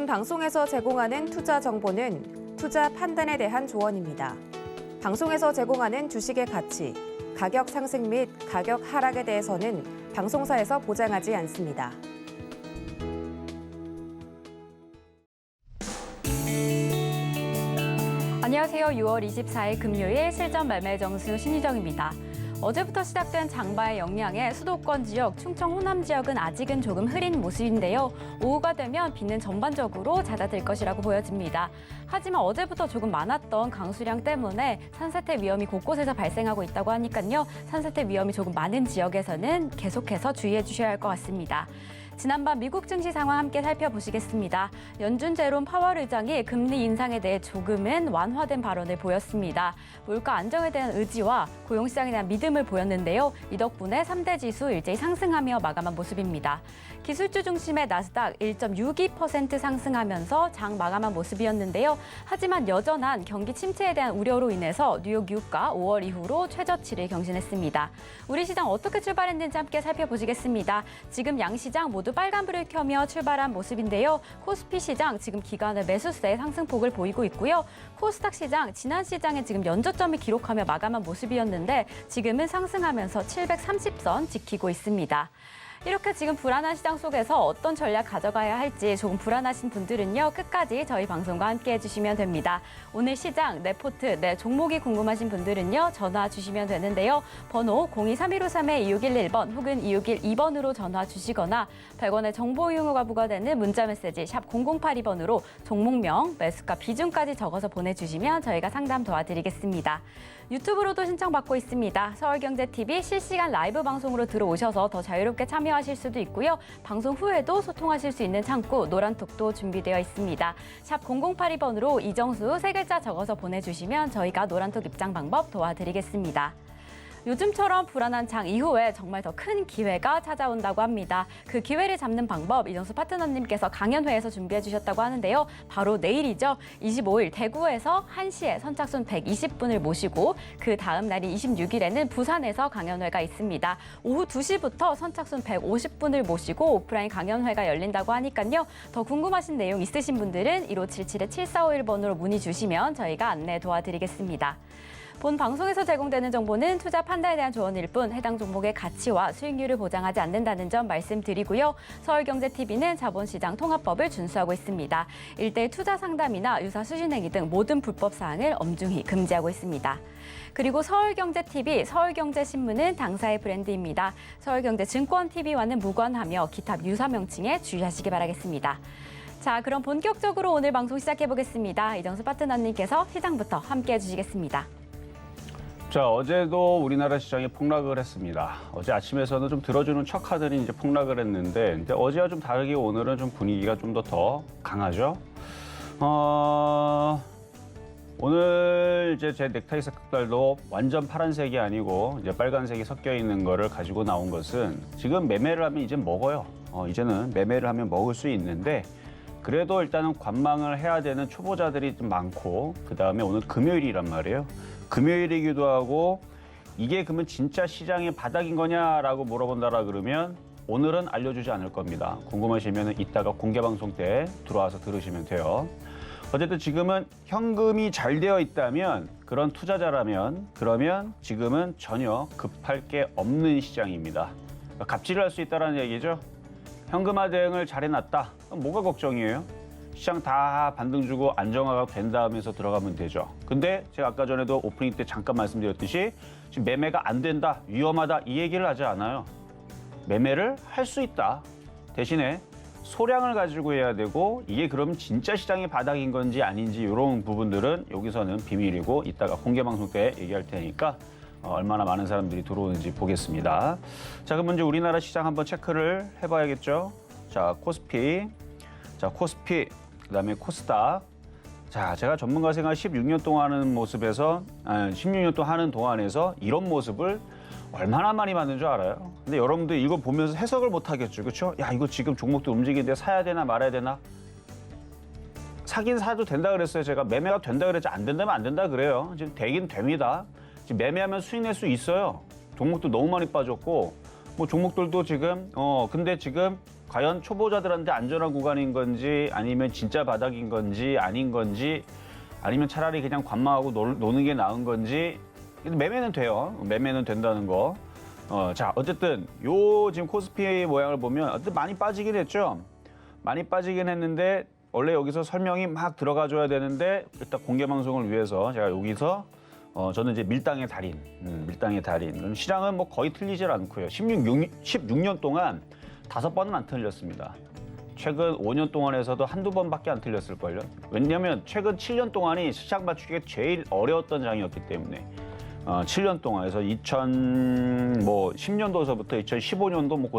본 방송에서 제공하는 투자 정보는 투자 판단에 대한 조언입니다. 방송에서 제공하는 주식의 가치, 가격 상승 및 가격 하락에 대해서는 방송사에서 보장하지 않습니다. 안녕하세요. 6월 24일 금요일 실전 매매 정수 신유정입니다. 어제부터 시작된 장마의 영향에 수도권 지역, 충청 호남 지역은 아직은 조금 흐린 모습인데요. 오후가 되면 비는 전반적으로 잦아들 것이라고 보여집니다. 하지만 어제부터 조금 많았던 강수량 때문에 산사태 위험이 곳곳에서 발생하고 있다고 하니까요. 산사태 위험이 조금 많은 지역에서는 계속해서 주의해 주셔야 할 것 같습니다. 지난밤 미국 증시 상황 함께 살펴보시겠습니다. 연준 제롬 파월 의장이 금리 인상에 대해 조금은 완화된 발언을 보였습니다. 물가 안정에 대한 의지와 고용시장에 대한 믿음을 보였는데요. 이 덕분에 3대 지수 일제히 상승하며 마감한 모습입니다. 기술주 중심의 나스닥 1.62% 상승하면서 장 마감한 모습이었는데요. 하지만 여전한 경기 침체에 대한 우려로 인해서 뉴욕 유가 5월 이후로 최저치를 경신했습니다. 우리 시장 어떻게 출발했는지 함께 살펴보시겠습니다. 지금 양시장 모두 빨간불을 켜며 출발한 모습인데요. 코스피 시장 지금 기관의 매수세의 상승폭을 보이고 있고요. 코스닥 시장 지난 시장에 지금 연저점을 기록하며 마감한 모습이었는데 지금은 상승하면서 730선 지키고 있습니다. 이렇게 지금 불안한 시장 속에서 어떤 전략 가져가야 할지 조금 불안하신 분들은요. 끝까지 저희 방송과 함께 해주시면 됩니다. 오늘 시장, 내 포트, 내 종목이 궁금하신 분들은요. 전화 주시면 되는데요. 번호 023153-2611번 혹은 2612번으로 전화 주시거나 100원의 정보 이용료가 부과되는 문자메시지 샵 0082번으로 종목명, 매수가, 비중까지 적어서 보내주시면 저희가 상담 도와드리겠습니다. 유튜브로도 신청받고 있습니다. 서울경제TV 실시간 라이브 방송으로 들어오셔서 더 자유롭게 참여하실 수도 있고요. 방송 후에도 소통하실 수 있는 창구 노란톡도 준비되어 있습니다. 샵 0082번으로 이정수 3글자 적어서 보내주시면 저희가 노란톡 입장 방법 도와드리겠습니다. 요즘처럼 불안한 장 이후에 정말 더 큰 기회가 찾아온다고 합니다. 그 기회를 잡는 방법 이정수 파트너님께서 강연회에서 준비해 주셨다고 하는데요. 바로 내일이죠. 25일 대구에서 1시에 선착순 120분을 모시고 그 다음 날인 26일에는 부산에서 강연회가 있습니다. 오후 2시부터 선착순 150분을 모시고 오프라인 강연회가 열린다고 하니까요. 더 궁금하신 내용 있으신 분들은 1577-7451번으로 문의 주시면 저희가 안내 도와드리겠습니다. 본 방송에서 제공되는 정보는 투자 판단에 대한 조언일 뿐 해당 종목의 가치와 수익률을 보장하지 않는다는 점 말씀드리고요. 서울경제TV는 자본시장 통합법을 준수하고 있습니다. 1대1 투자 상담이나 유사 수신행위 등 모든 불법 사항을 엄중히 금지하고 있습니다. 그리고 서울경제TV, 서울경제신문은 당사의 브랜드입니다. 서울경제증권TV와는 무관하며 기타 유사 명칭에 주의하시기 바라겠습니다. 자, 그럼 본격적으로 오늘 방송 시작해보겠습니다. 이정수 파트너님께서 시장부터 함께해 주시겠습니다. 자, 어제도 우리나라 시장이 폭락을 했습니다. 어제 아침에서는 좀 들어주는 척하더니 이제 폭락을 했는데, 근데 어제와 좀 다르게 오늘은 좀 분위기가 좀 더 강하죠. 오늘 이제 제 넥타이 색깔도 완전 파란색이 아니고 이제 빨간색이 섞여 있는 거를 가지고 나온 것은 지금 매매를 하면 이제 먹어요. 이제는 매매를 하면 먹을 수 있는데, 그래도 일단은 관망을 해야 되는 초보자들이 좀 많고, 그 다음에 오늘 금요일이란 말이에요. 금요일이기도 하고 이게 그러면 진짜 시장의 바닥인 거냐라고 물어본다라 그러면 오늘은 알려주지 않을 겁니다. 궁금하시면 이따가 공개방송 때 들어와서 들으시면 돼요. 어쨌든 지금은 현금이 잘 되어 있다면 그런 투자자라면 그러면 지금은 전혀 급할 게 없는 시장입니다. 갑질을 할 수 있다는 얘기죠. 현금화 대응을 잘 해놨다. 그럼 뭐가 걱정이에요? 시장 다 반등 주고 안정화가 된 다음에서 들어가면 되죠. 근데 제가 아까 전에도 오프닝 때 잠깐 말씀드렸듯이 지금 매매가 안 된다, 위험하다 이 얘기를 하지 않아요. 매매를 할 수 있다. 대신에 소량을 가지고 해야 되고 이게 그럼 진짜 시장의 바닥인 건지 아닌지 이런 부분들은 여기서는 비밀이고 이따가 공개방송 때 얘기할 테니까 얼마나 많은 사람들이 들어오는지 보겠습니다. 자, 그럼 먼저 우리나라 시장 한번 체크를 해봐야겠죠. 자, 코스피. 자, 코스피. 그다음에 코스닥. 자, 제가 전문가 생활 16년 동안 하는 모습에서 16년 동안 하는 동안에서 이런 모습을 얼마나 많이 봤는 줄 알아요? 근데 여러분들 이거 보면서 해석을 못 하겠죠. 그렇죠? 야, 이거 지금 종목도 움직이는데 사야 되나 말아야 되나? 사긴 사도 된다 그랬어요. 제가 매매가 된다 그랬지 안 된다면 안 된다 그래요. 지금 되긴 됩니다. 지금 매매하면 수익 낼 수 있어요. 종목도 너무 많이 빠졌고 뭐 종목들도 지금 근데 지금 과연 초보자들한테 안전한 구간인 건지 아니면 진짜 바닥인 건지 아닌 건지 아니면 차라리 그냥 관망하고 노는 게 나은 건지 매매는 돼요. 매매는 된다는 거. 자, 어쨌든 요 지금 코스피 모양을 보면 어쨌든 많이 빠지긴 했죠. 많이 빠지긴 했는데 원래 여기서 설명이 막 들어가줘야 되는데 일단 공개 방송을 위해서 제가 여기서 저는 이제 밀당의 달인, 밀당의 달인. 시장은 뭐 거의 틀리질 않고요. 16년 동안 5번은 안 틀렸습니다. 최근 5년 동안에서도 한두 번밖에 안 틀렸을걸요. 왜냐하면 최근 7년 동안이 시장 맞추기가 제일 어려웠던 장이었기 때문에 7년 동안 그래서 2010년도서부터 2015년도 뭐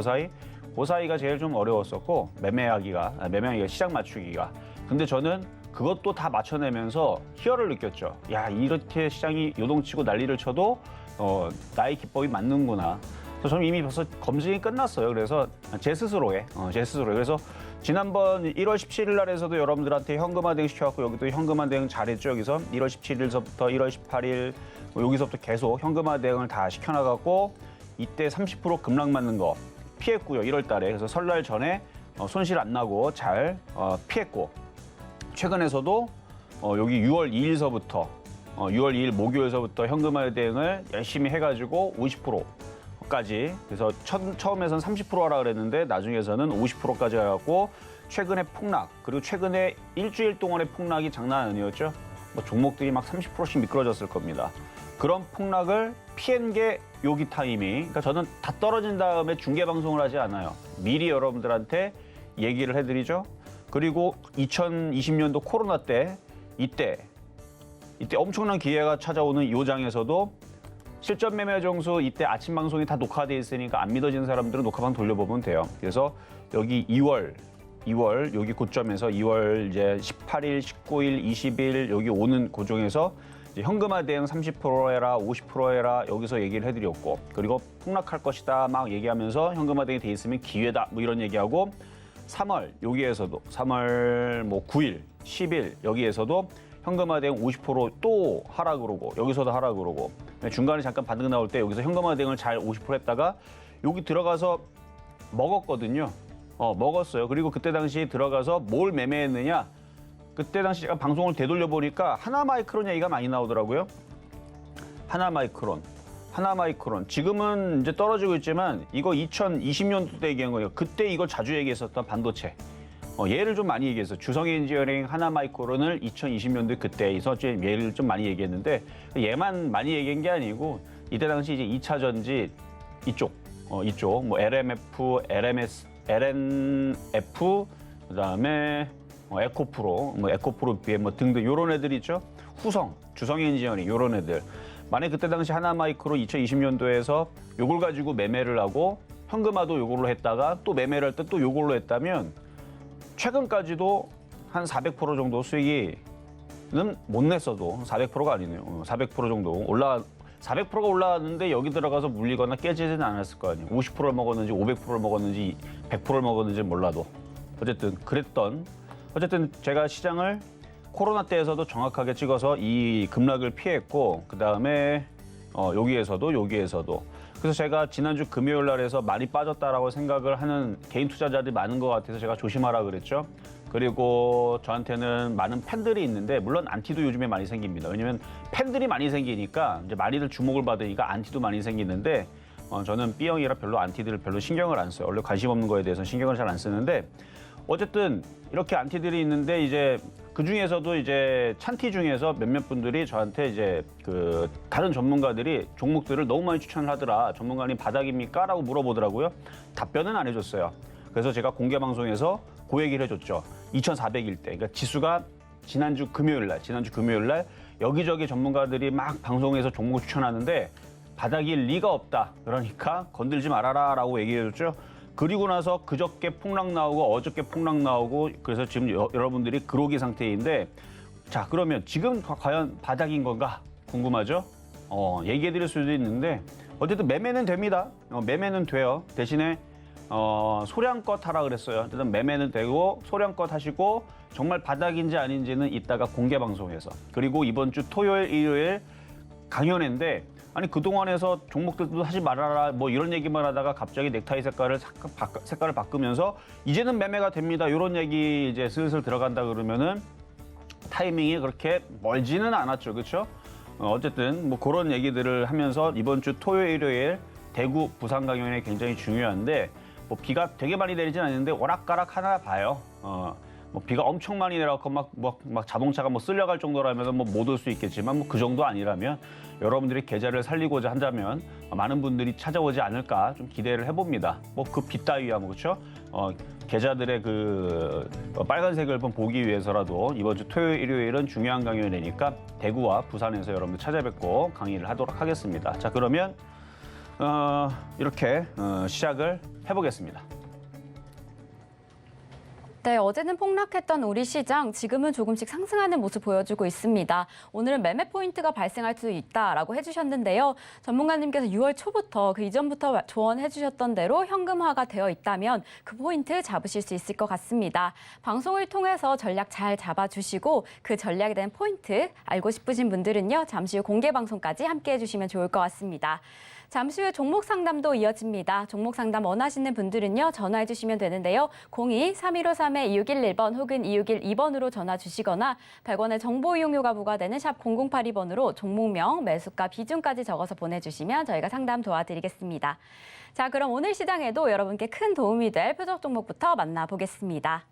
그 사이가 제일 좀 어려웠었고 매매하기가 시장 맞추기가. 근데 저는 그것도 다 맞춰내면서 희열을 느꼈죠. 야, 이렇게 시장이 요동치고 난리를 쳐도 나의 기법이 맞는구나. 그래서 저는 이미 벌써 검증이 끝났어요. 그래서 제 스스로에 그래서 지난번 1월 17일 날에서도 여러분들한테 현금화 대응 시켜갖고 여기도 현금화 대응 잘했죠. 여기서 1월 17일서부터 1월 18일 여기서부터 계속 현금화 대응을 다 시켜나가고 이때 30% 급락 맞는 거 피했고요. 1월 달에. 그래서 설날 전에 손실 안 나고 잘 피했고 최근에서도 여기 6월 2일서부터 6월 2일 목요일서부터 현금화 대응을 열심히 해가지고 50%까지 그래서 처음에선 30% 하라 그랬는데 나중에서는 50%까지 해갖고 최근에 폭락 그리고 최근에 일주일 동안의 폭락이 장난 아니었죠. 뭐 종목들이 막 30%씩 미끄러졌을 겁니다. 그런 폭락을 피한 게 여기 타이밍. 그러니까 저는 다 떨어진 다음에 중계 방송을 하지 않아요. 미리 여러분들한테 얘기를 해드리죠. 그리고 2020년도 코로나 때 이때 엄청난 기회가 찾아오는 이 장에서도 실전 매매 정수 이때 아침 방송이 다 녹화돼 있으니까 안 믿어지는 사람들은 녹화방 돌려보면 돼요. 그래서 여기 2월 여기 고점에서 2월 이제 18일, 19일, 20일 여기 오는 고종에서 현금화 대응 30% 해라, 50% 해라 여기서 얘기를 해드렸고 그리고 폭락할 것이다 막 얘기하면서 현금화 대응이 돼 있으면 기회다 뭐 이런 얘기하고 3월 여기에서도 3월 뭐 9일, 10일 여기에서도 현금화 대응 50%또 하라 그러고 여기서도 하라 그러고 중간에 잠깐 반등 나올 때 여기서 현금화 대응을 잘 50% 했다가 여기 들어가서 먹었거든요. 먹었어요. 그리고 그때 당시 들어가서 뭘 매매했느냐? 그때 당시 제가 방송을 되돌려 보니까 하나마이크론 얘기가 많이 나오더라고요. 하나마이크론. 지금은 이제 떨어지고 있지만 이거 2020년도 때 얘기한 거예요. 그때 이걸 자주 얘기했었던 반도체. 얘를 좀 많이 얘기했어요. 주성엔지니어링 하나마이크론을 2020년도에 그때 있었지 얘를 좀 많이 얘기했는데 얘만 많이 얘기한 게 아니고 이때 당시 이제 2차 전지 이쪽 뭐 LMF, LNF 그다음에 에코프로, 에코프로 BM 뭐 등등 요런 애들 있죠. 후성, 주성엔지니어링 요런 애들. 만약 그때 당시 하나마이크로 2020년도에서 요걸 가지고 매매를 하고 현금화도 요걸로 했다가 또 매매를 할 때 또 요걸로 했다면 최근까지도 한 400% 정도 수익은 못 냈어도 400%가 아니네요. 400% 정도 400%가 올라왔는데 여기 들어가서 물리거나 깨지지는 않았을 거 아니에요. 50%를 먹었는지 500%를 먹었는지 100%를 먹었는지 몰라도 어쨌든 어쨌든 제가 시장을 코로나 때에서도 정확하게 찍어서 이 급락을 피했고 그다음에 여기에서도 그래서 제가 지난주 금요일 날에서 많이 빠졌다라고 생각을 하는 개인 투자자들이 많은 것 같아서 제가 조심하라 그랬죠. 그리고 저한테는 많은 팬들이 있는데 물론 안티도 요즘에 많이 생깁니다. 왜냐면 팬들이 많이 생기니까 이제 많이들 주목을 받으니까 안티도 많이 생기는데 저는 B형이라 별로 안티들을 별로 신경을 안 써요. 원래 관심 없는 거에 대해서는 신경을 잘 안 쓰는데 어쨌든 이렇게 안티들이 있는데 이제 그 중에서도 이제 찬티 중에서 몇몇 분들이 저한테 이제 그 다른 전문가들이 종목들을 너무 많이 추천을 하더라. 전문가님 바닥입니까? 라고 물어보더라고요. 답변은 안 해줬어요. 그래서 제가 공개 방송에서 그 얘기를 해줬죠. 2,400일 때. 그러니까 지수가 지난주 금요일 날 여기저기 전문가들이 막 방송에서 종목 추천하는데 바닥일 리가 없다. 그러니까 건들지 말아라 라고 얘기해줬죠. 그리고 나서 그저께 폭락 나오고 어저께 폭락 나오고 그래서 지금 여러분들이 그로기 상태인데 자 그러면 지금 과연 바닥인 건가 궁금하죠? 얘기해 드릴 수도 있는데 어쨌든 매매는 됩니다. 매매는 돼요. 대신에 소량껏 하라 그랬어요. 일단 매매는 되고 소량껏 하시고 정말 바닥인지 아닌지는 이따가 공개 방송에서 그리고 이번 주 토요일 일요일 강연회인데 아니 그동안에서 종목들도 하지 말아라 뭐 이런 얘기만 하다가 갑자기 넥타이 색깔을 바꾸면서 이제는 매매가 됩니다. 이런 얘기 이제 슬슬 들어간다 그러면은 타이밍이 그렇게 멀지는 않았죠. 그렇죠? 어쨌든 뭐 그런 얘기들을 하면서 이번 주 토요일, 일요일 대구, 부산 강연이 굉장히 중요한데 뭐 비가 되게 많이 내리진 않는데 오락가락 하나 봐요. 뭐 비가 엄청 많이 내려갖고 막 자동차가 뭐 쓸려갈 정도라면 뭐 못 올 수 있겠지만 뭐 그 정도 아니라면 여러분들이 계좌를 살리고자 한다면 많은 분들이 찾아오지 않을까 좀 기대를 해봅니다. 뭐 그 비 따위야 뭐 그렇죠? 계좌들의 그 빨간색을 보기 위해서라도 이번 주 토요일, 일요일은 중요한 강연이니까 대구와 부산에서 여러분들 찾아뵙고 강의를 하도록 하겠습니다. 자 그러면 이렇게 시작을 해보겠습니다. 네, 어제는 폭락했던 우리 시장, 지금은 조금씩 상승하는 모습 보여주고 있습니다. 오늘은 매매 포인트가 발생할 수 있다라고 해주셨는데요. 전문가님께서 6월 초부터 그 이전부터 조언해 주셨던 대로 현금화가 되어 있다면 그 포인트 잡으실 수 있을 것 같습니다. 방송을 통해서 전략 잘 잡아주시고 그 전략에 대한 포인트 알고 싶으신 분들은요. 잠시 후 공개 방송까지 함께해 주시면 좋을 것 같습니다. 잠시 후 종목 상담도 이어집니다. 종목 상담 원하시는 분들은요. 전화해 주시면 되는데요. 02-3153-2611번 혹은 2612번으로 전화 주시거나 100원의 정보 이용료가 부과되는 샵 0082번으로 종목명, 매수가, 비중까지 적어서 보내주시면 저희가 상담 도와드리겠습니다. 자, 그럼 오늘 시장에도 여러분께 큰 도움이 될 표적 종목부터 만나보겠습니다.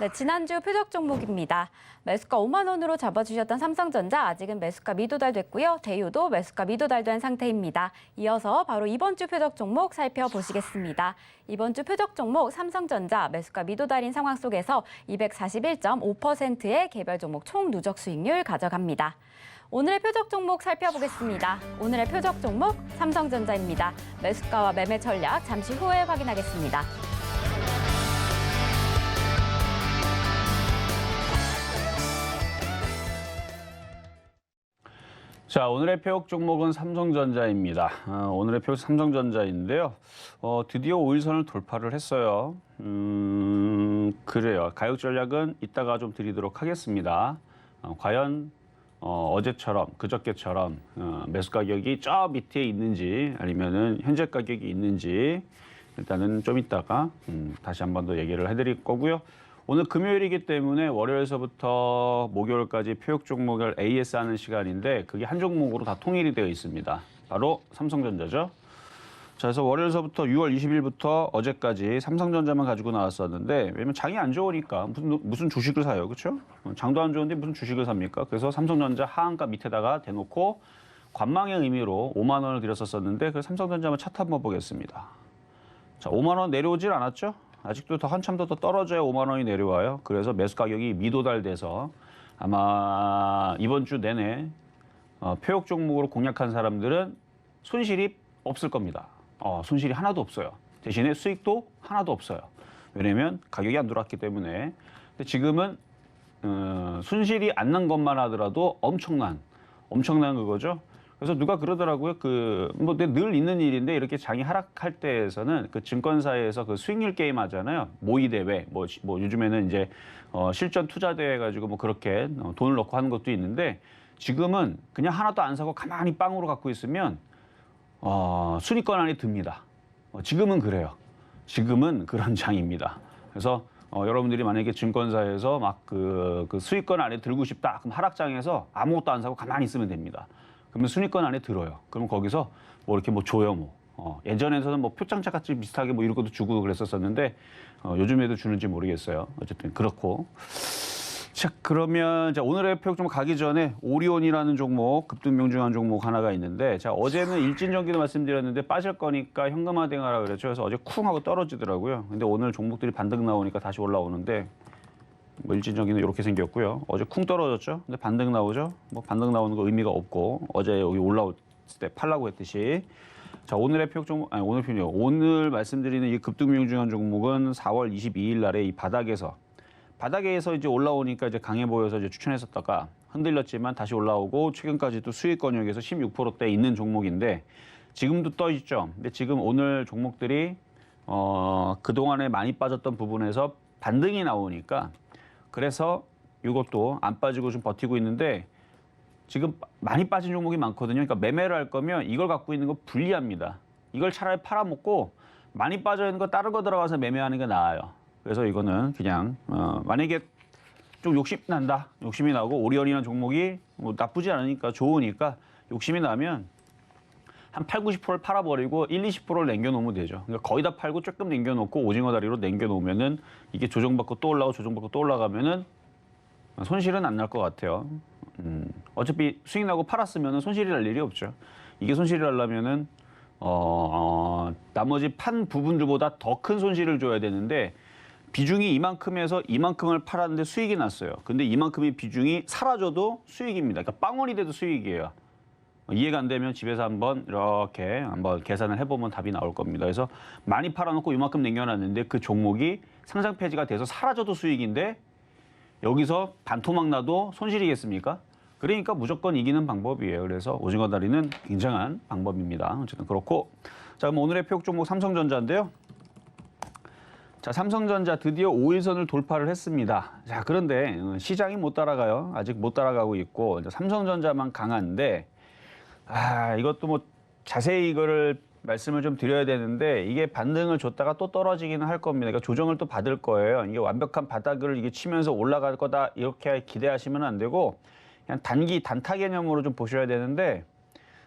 네, 지난주 표적 종목입니다. 매수가 5만 원으로 잡아주셨던 삼성전자 아직은 매수가 미도달됐고요. 대유도 매수가 미도달된 상태입니다. 이어서 바로 이번 주 표적 종목 살펴보시겠습니다. 이번 주 표적 종목 삼성전자 매수가 미도달인 상황 속에서 241.5%의 개별 종목 총 누적 수익률 가져갑니다. 오늘의 표적 종목 살펴보겠습니다. 오늘의 표적 종목 삼성전자입니다. 매수가와 매매 전략 잠시 후에 확인하겠습니다. 자, 오늘의 표적 종목은 삼성전자입니다. 오늘의 표적 삼성전자인데요. 드디어 5일선을 돌파를 했어요. 그래요. 가격 전략은 이따가 좀 드리도록 하겠습니다. 과연 어제처럼 그저께처럼 매수 가격이 저 밑에 있는지 아니면은 현재 가격이 있는지 일단은 좀 이따가 다시 한 번 더 얘기를 해드릴 거고요. 오늘 금요일이기 때문에 월요일서부터 목요일까지 표적 종목을 AS 하는 시간인데 그게 한 종목으로 다 통일이 되어 있습니다. 바로 삼성전자죠. 자, 그래서 월요일서부터 6월 20일부터 어제까지 삼성전자만 가지고 나왔었는데 왜냐면 장이 안 좋으니까 무슨 주식을 사요. 그렇죠? 장도 안 좋은데 무슨 주식을 삽니까? 그래서 삼성전자 하한가 밑에다가 대놓고 관망의 의미로 5만 원을 들였었는데 그 삼성전자 차트 한번 보겠습니다. 자, 5만 원 내려오질 않았죠? 아직도 더 한참 더 떨어져야 5만 원이 내려와요. 그래서 매수 가격이 미도달돼서 아마 이번 주 내내 표적 종목으로 공략한 사람들은 손실이 없을 겁니다. 손실이 하나도 없어요. 대신에 수익도 하나도 없어요. 왜냐면 가격이 안 들어왔기 때문에. 근데 지금은 손실이 안 난 것만 하더라도 엄청난 그거죠. 그래서 누가 그러더라고요. 뭐 늘 있는 일인데 이렇게 장이 하락할 때에서는 그 증권사에서 그 수익률 게임 하잖아요. 모의 대회, 뭐 요즘에는 이제 실전 투자 대회 가지고 뭐 그렇게 돈을 넣고 하는 것도 있는데 지금은 그냥 하나도 안 사고 가만히 빵으로 갖고 있으면 순위권 안에 듭니다. 지금은 그래요. 지금은 그런 장입니다. 그래서 여러분들이 만약에 증권사에서 막 그 수익권 안에 들고 싶다. 그럼 하락장에서 아무것도 안 사고 가만히 있으면 됩니다. 그러면 순위권 안에 들어요. 그럼 거기서 뭐 이렇게 뭐 줘요, 뭐. 예전에는 뭐 표창장 같이 비슷하게 뭐 이런 것도 주고 그랬었었는데 요즘에도 주는지 모르겠어요. 어쨌든 그렇고. 자, 그러면 오늘의 표적 종목 가기 전에 오리온이라는 종목, 급등명중한 종목 하나가 있는데 자, 어제는 일진전기도 말씀드렸는데 빠질 거니까 현금화 대응하라 그랬죠. 그래서 어제 쿵 하고 떨어지더라고요. 근데 오늘 종목들이 반등 나오니까 다시 올라오는데 뭐 일진전기는 이렇게 생겼고요. 어제 쿵 떨어졌죠. 근데 반등 나오죠. 뭐 반등 나오는 거 의미가 없고 어제 여기 올라올 때 팔라고 했듯이 자, 오늘의 표적 종목 오늘 말씀드리는 이 급등명중한 종목은 4월 22일 날에 이 바닥에서 이제 올라오니까 이제 강해 보여서 이제 추천했었다가 흔들렸지만 다시 올라오고 최근까지도 수익 권역에서 16%대 있는 종목인데 지금도 떠 있죠. 근데 지금 오늘 종목들이 그동안에 많이 빠졌던 부분에서 반등이 나오니까 그래서 이것도 안 빠지고 좀 버티고 있는데 지금 많이 빠진 종목이 많거든요. 그러니까 매매를 할 거면 이걸 갖고 있는 거 불리합니다. 이걸 차라리 팔아먹고 많이 빠져 있는 거 다른 거 들어가서 매매하는 게 나아요. 그래서 이거는 그냥 만약에 좀 욕심 난다. 욕심이 나고 오리온이라는 종목이 뭐 나쁘지 않으니까 좋으니까 욕심이 나면 한 8, 90%를 팔아버리고 1, 20%를 남겨놓으면 되죠. 그러니까 거의 다 팔고 조금 남겨놓고 오징어 다리로 남겨놓으면은 이게 조정받고 또 올라가고 조정받고 또 올라가면은 손실은 안 날 것 같아요. 어차피 수익 나고 팔았으면 손실이 날 일이 없죠. 이게 손실이 나려면은 나머지 판 부분들보다 더 큰 손실을 줘야 되는데 비중이 이만큼에서 이만큼을 팔았는데 수익이 났어요. 근데 이만큼의 비중이 사라져도 수익입니다. 그러니까 빵원이 돼도 수익이에요. 이해가 안 되면 집에서 한번 이렇게 한번 계산을 해보면 답이 나올 겁니다. 그래서 많이 팔아놓고 이만큼 남겨놨는데 그 종목이 상장 폐지가 돼서 사라져도 수익인데 여기서 반토막 나도 손실이겠습니까? 그러니까 무조건 이기는 방법이에요. 그래서 오징어 다리는 굉장한 방법입니다. 어쨌든 그렇고 자 그럼 오늘의 표적 종목 삼성전자인데요. 자 삼성전자 드디어 5일선을 돌파를 했습니다. 자 그런데 시장이 못 따라가요. 아직 못 따라가고 있고 삼성전자만 강한데 이것도 뭐 자세히 이거를 말씀을 좀 드려야 되는데 이게 반등을 줬다가 또 떨어지기는 할 겁니다. 그러니까 조정을 또 받을 거예요. 이게 완벽한 바닥을 이게 치면서 올라갈 거다 이렇게 기대하시면 안 되고 그냥 단타 개념으로 좀 보셔야 되는데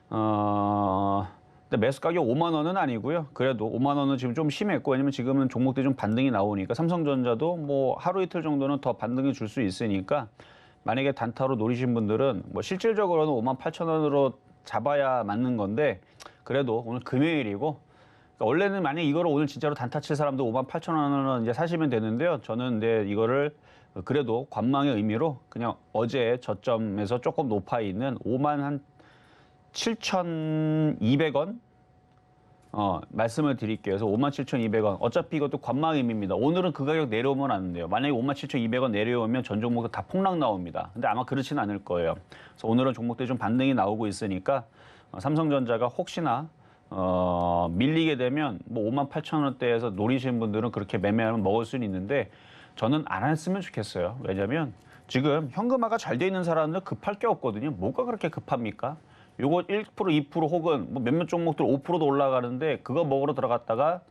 근데 매수 가격 5만 원은 아니고요. 그래도 5만 원은 지금 좀 심했고 왜냐면 지금은 종목들이 좀 반등이 나오니까 삼성전자도 뭐 하루 이틀 정도는 더 반등이 줄 수 있으니까 만약에 단타로 노리신 분들은 뭐 실질적으로는 5만 8천 원으로 잡아야 맞는 건데 그래도 오늘 금요일이고 그러니까 원래는 만약 이거를 오늘 진짜로 단타 칠 사람도 5만 8천 원은 이제 사시면 되는데요. 저는 근데 이거를 그래도 관망의 의미로 그냥 어제 저점에서 조금 높아 있는 5만 한 7,200원 말씀을 드릴게요. 그래서 57,200원. 어차피 이것도 관망의 의미입니다. 오늘은 그 가격 내려오면 안 돼요. 만약에 57,200원 내려오면 전 종목도 다 폭락 나옵니다. 근데 아마 그렇지는 않을 거예요. 그래서 오늘은 종목들이 좀 반등이 나오고 있으니까 삼성전자가 혹시나 밀리게 되면 뭐 58,000원대에서 노리시는 분들은 그렇게 매매하면 먹을 수는 있는데 저는 안 했으면 좋겠어요. 왜냐면 지금 현금화가 잘 돼 있는 사람은 급할 게 없거든요. 뭐가 그렇게 급합니까? 요거 1%, 2% 혹은 뭐 몇몇 종목들 5%도 올라가는데 그거 먹으러 들어갔다가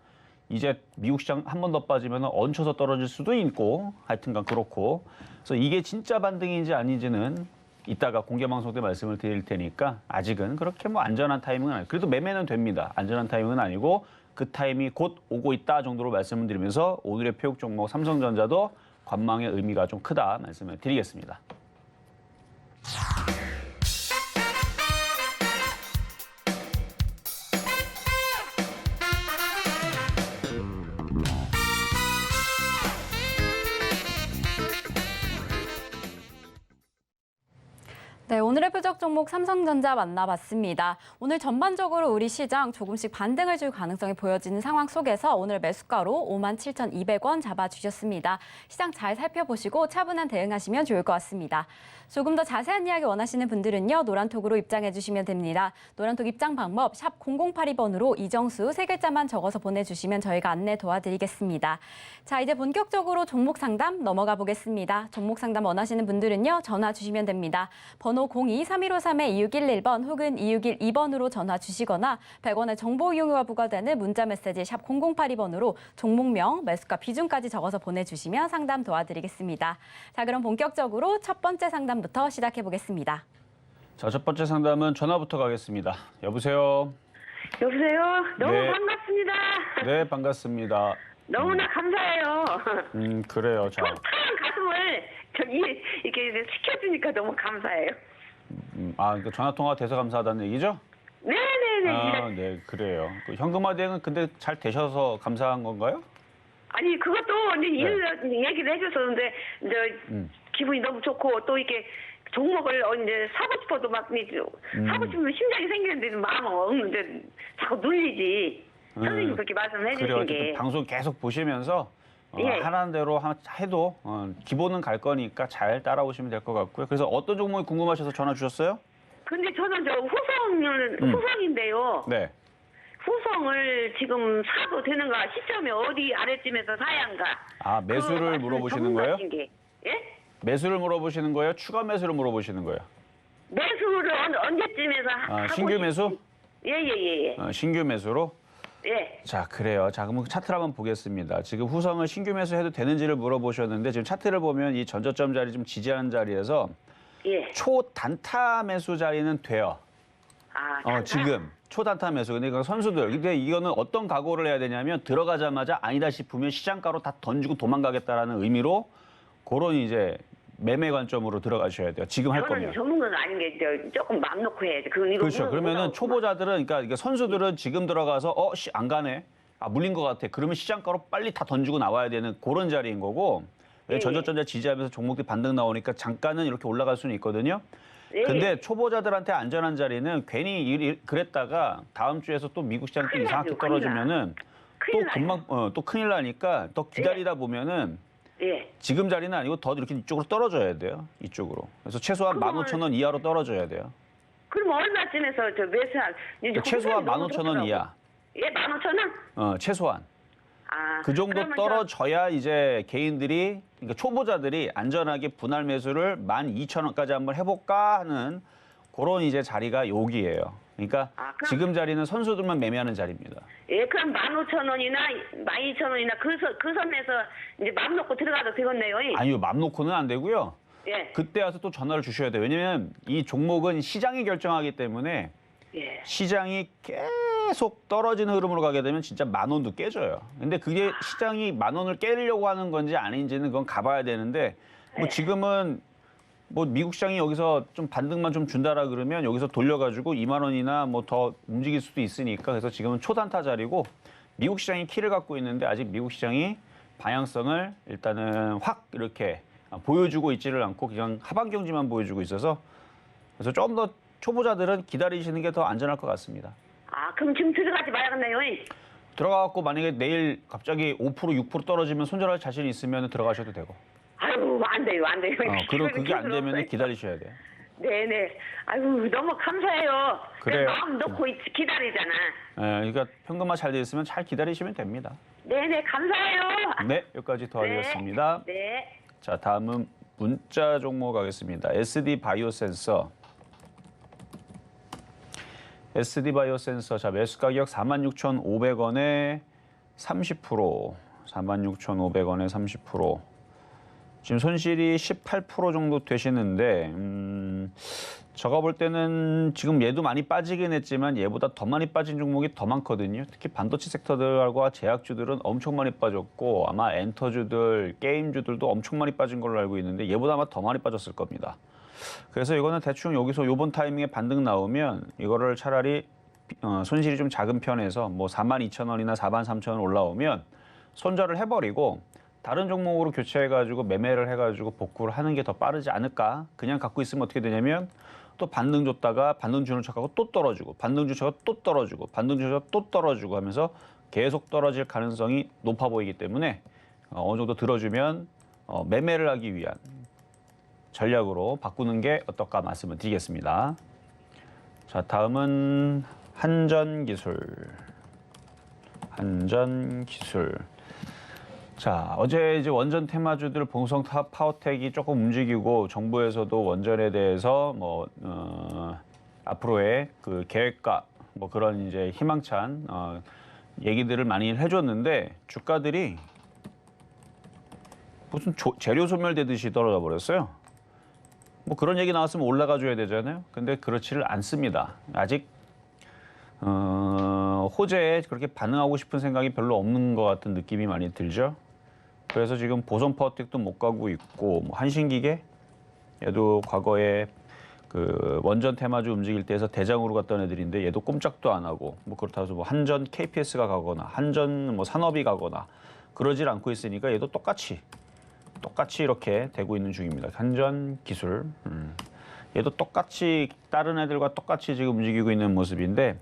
이제 미국 시장 한 번 더 빠지면 얹혀서 떨어질 수도 있고 하여튼간 그렇고 그래서 이게 진짜 반등인지 아닌지는 이따가 공개방송 때 말씀을 드릴 테니까 아직은 그렇게 뭐 안전한 타이밍은 아니고 그래도 매매는 됩니다. 안전한 타이밍은 아니고 그 타임이 곧 오고 있다 정도로 말씀을 드리면서 오늘의 표적 종목 삼성전자도 관망의 의미가 좀 크다 말씀을 드리겠습니다. 네, 오늘의 표적 종목 삼성전자 만나봤습니다. 오늘 전반적으로 우리 시장 조금씩 반등을 줄 가능성이 보여지는 상황 속에서 오늘 매수가로 57,200원 잡아주셨습니다. 시장 잘 살펴보시고 차분한 대응하시면 좋을 것 같습니다. 조금 더 자세한 이야기 원하시는 분들은요. 노란톡으로 입장해 주시면 됩니다. 노란톡 입장 방법 샵 0082번으로 이정수 3글자만 적어서 보내주시면 저희가 안내 도와드리겠습니다. 자, 이제 본격적으로 종목 상담 넘어가 보겠습니다. 종목 상담 원하시는 분들은요. 전화 주시면 됩니다. 번호 02-3153-2611번 혹은 2612번으로 전화 주시거나 100원의 정보 이용료가 부과되는 문자메시지 샵 0082번으로 종목명, 매수가 비중까지 적어서 보내주시면 상담 도와드리겠습니다. 자, 그럼 본격적으로 첫 번째 상담부터 시작해 보겠습니다. 자, 첫 번째 상담은 전화부터 가겠습니다. 여보세요? 여보세요? 너무 네. 반갑습니다. 네, 반갑습니다. 너무나 감사해요. 그래요. 자, 파란 가슴을 이렇게 시켜주니까 너무 감사해요. 그러니까 전화통화 돼서 감사하다는 얘기죠? 네네네. 네, 그래요. 그 현금화 대응은 근데 잘 되셔서 감사한 건가요? 아니 그것도 이제 이런 얘기를 해줬었는데 이제 기분이 너무 좋고 또 이렇게 종목을 이제 사고 싶어도 막 사고 싶으면 심장이 생기는데 마음은 없는데 자꾸 눌리지. 선생님 그렇게 말씀해 그래요. 주신 게. 방송 계속 보시면서 예. 하라는 대로 해도 기본은 갈 거니까 잘 따라오시면 될 것 같고요. 그래서 어떤 종목이 궁금하셔서 전화 주셨어요? 근데 저는 저 후성인데요. 네. 후성을 지금 사도 되는가? 시점이 어디 아래쯤에서 사야 한가? 매수를 그거 물어보시는 거예요? 전문가신 게. 예? 매수를 물어보시는 거예요? 추가 매수를 물어보시는 거예요? 매수를 언제쯤에서 하고 신규 매수? 예예예. 신규 매수로? 예. 자, 그래요. 자, 그럼 차트를 한번 보겠습니다. 지금 후성을 신규 매수해도 되는지를 물어보셨는데 지금 차트를 보면 이 전저점 자리 좀 지지하는 자리에서 예. 초단타 매수 자리는 돼요. 아, 지금 초단타 매수. 그러니까 선수들. 근데 이거는 어떤 각오를 해야 되냐면 들어가자마자 아니다 싶으면 시장가로 다 던지고 도망가겠다라는 의미로 그런 이제 매매 관점으로 들어가셔야 돼요. 지금 할 저는 거면. 전문가가 아닌 게 조금 마음 놓고 해야지. 그건 이거 그렇죠. 그러면은 초보자들은 그러니까 이게 선수들은 지금 들어가서 안 가네. 물린 것 같아. 그러면 시장가로 빨리 다 던지고 나와야 되는 그런 자리인 거고. 예. 전저점자 지지하면서 종목들이 반등 나오니까 잠깐은 이렇게 올라갈 수는 있거든요. 예. 근데 초보자들한테 안전한 자리는 괜히 그랬다가 다음 주에서 또 미국 시장이 또 큰일 이상하게 나죠, 떨어지면은 큰일 또 금방 또 큰일 나니까 더 기다리다 보면은 예. 지금 자리는 아니고 더 이렇게 이쪽으로 떨어져야 돼요. 이쪽으로. 그래서 최소한 그건- 15,000원 이하로 떨어져야 돼요. 그럼 얼마쯤에서 저 매수할? 이제 최소한 너무 15,000원 좋더라고. 이하. 예, 15,000원? 최소한. 아. 그 정도 그러면 떨어져야 이제 개인들이, 그러니까 초보자들이 안전하게 분할 매수를 12,000원까지 한번 해볼까 하는 그런 이제 자리가 여기예요. 그러니까 그럼- 지금 자리는 선수들만 매매하는 자리입니다. 예, 그럼 15,000원이나 12,000원이나 그 선에서 이제 맘 놓고 들어가도 되겠네요. 아니요, 맘 놓고는 안 되고요. 예. 그때 와서 또 전화를 주셔야 돼요. 왜냐면 이 종목은 시장이 결정하기 때문에 예. 시장이 계속 떨어지는 흐름으로 가게 되면 진짜 10,000원도 깨져요. 근데 그게 시장이 10,000원을 깨려고 하는 건지 아닌지는 그건 가봐야 되는데 뭐 지금은 뭐 미국 시장이 여기서 좀 반등만 좀 준다라 그러면 여기서 돌려가지고 20,000원이나 뭐 더 움직일 수도 있으니까 그래서 지금은 초단타 자리고 미국 시장이 키를 갖고 있는데 아직 미국 시장이 방향성을 일단은 확 이렇게 보여주고 있지를 않고 그냥 하방 경지만 보여주고 있어서 그래서 좀 더 초보자들은 기다리시는 게 더 안전할 것 같습니다. 그럼 지금 들어가지 말아야겠네요. 들어가갖고 만약에 내일 갑자기 5% 6% 떨어지면 손절할 자신 있으면 들어가셔도 되고. 아유, 안 돼요, 안 돼요. 그리고 그게 안 되면 기다리셔야 돼요. 네네. 아유, 너무 감사해요. 그래요. 마음 놓고 기다리잖아. 그러니까 현금화 잘 돼 있으면 잘 기다리시면 됩니다. 네네, 감사해요. 네, 여기까지 도와드렸습니다. 네. 자, 다음은 문자 종목 가겠습니다. SD 바이오센서. SD 바이오센서. 자, 매수 가격 46,500원에 30%. 46,500원에 30%. 지금 손실이 18% 정도 되시는데 제가 볼 때는 지금 얘도 많이 빠지긴 했지만 얘보다 더 많이 빠진 종목이 더 많거든요. 특히 반도체 섹터들과 제약주들은 엄청 많이 빠졌고 아마 엔터주들, 게임주들도 엄청 많이 빠진 걸로 알고 있는데 얘보다 아마 더 많이 빠졌을 겁니다. 그래서 이거는 대충 여기서 요번 타이밍에 반등 나오면 이거를 차라리 손실이 좀 작은 편에서 뭐 42,000원이나 43,000원 올라오면 손절을 해버리고 다른 종목으로 교체해가지고 매매를 해가지고 복구를 하는 게 더 빠르지 않을까. 그냥 갖고 있으면 어떻게 되냐면 또 반등 줬다가 반등 주는 척하고 또 떨어지고 반등 주다가 또 떨어지고 반등 주다가 또 떨어지고 하면서 계속 떨어질 가능성이 높아 보이기 때문에 어느 정도 들어주면 매매를 하기 위한 전략으로 바꾸는 게 어떨까 말씀을 드리겠습니다. 자, 다음은 한전기술. 한전기술. 자, 어제 이제 원전 테마주들 봉성 파워텍이 조금 움직이고 정부에서도 원전에 대해서 뭐 앞으로의 그 계획과 뭐 그런 이제 희망찬 얘기들을 많이 해줬는데 주가들이 무슨 재료 소멸되듯이 떨어져 버렸어요. 뭐 그런 얘기 나왔으면 올라가 줘야 되잖아요. 근데 그렇지를 않습니다. 아직 호재에 그렇게 반응하고 싶은 생각이 별로 없는 것 같은 느낌이 많이 들죠. 그래서 지금 보성 파워텍도 못 가고 있고 뭐 한신기계 얘도 과거에 그 원전 테마주 움직일 때에서 대장으로 갔던 애들인데 얘도 꼼짝도 안 하고 뭐 그렇다고 해서 뭐 한전 KPS가 가거나 한전 뭐 산업이 가거나 그러질 않고 있으니까 얘도 똑같이 이렇게 되고 있는 중입니다. 한전 기술 얘도 똑같이 다른 애들과 똑같이 지금 움직이고 있는 모습인데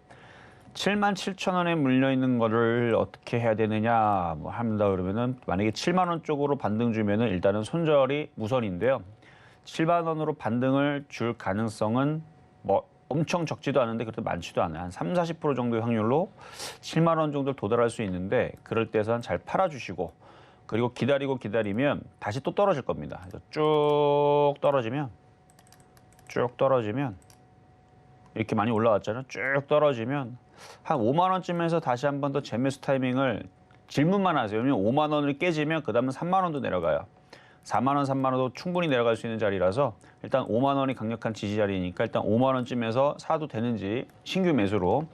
77,000원에 물려 있는 거를 어떻게 해야 되느냐 뭐 합니다. 그러면은 만약에 7만 원 쪽으로 반등 주면은 일단은 손절이 우선인데요. 7만 원으로 반등을 줄 가능성은 뭐 엄청 적지도 않은데 그래도 많지도 않아요. 한 30-40% 정도의 확률로 7만 원 정도 도달할 수 있는데 그럴 때선 잘 팔아주시고 그리고 기다리면 다시 또 떨어질 겁니다. 그래서 쭉 쭉 떨어지면 이렇게 많이 올라왔잖아요. 쭉 떨어지면 한 5만 원쯤에서 다시 한 번 더 재매수 타이밍을 질문만 하세요. 왜냐면 5만 원을 깨지면 그 다음은 3만 원도 내려가요. 4만 원, 3만 원도 충분히 내려갈 수 있는 자리라서 일단 5만 원이 강력한 지지 자리니까 일단 5만 원쯤에서 사도 되는지 신규 매수로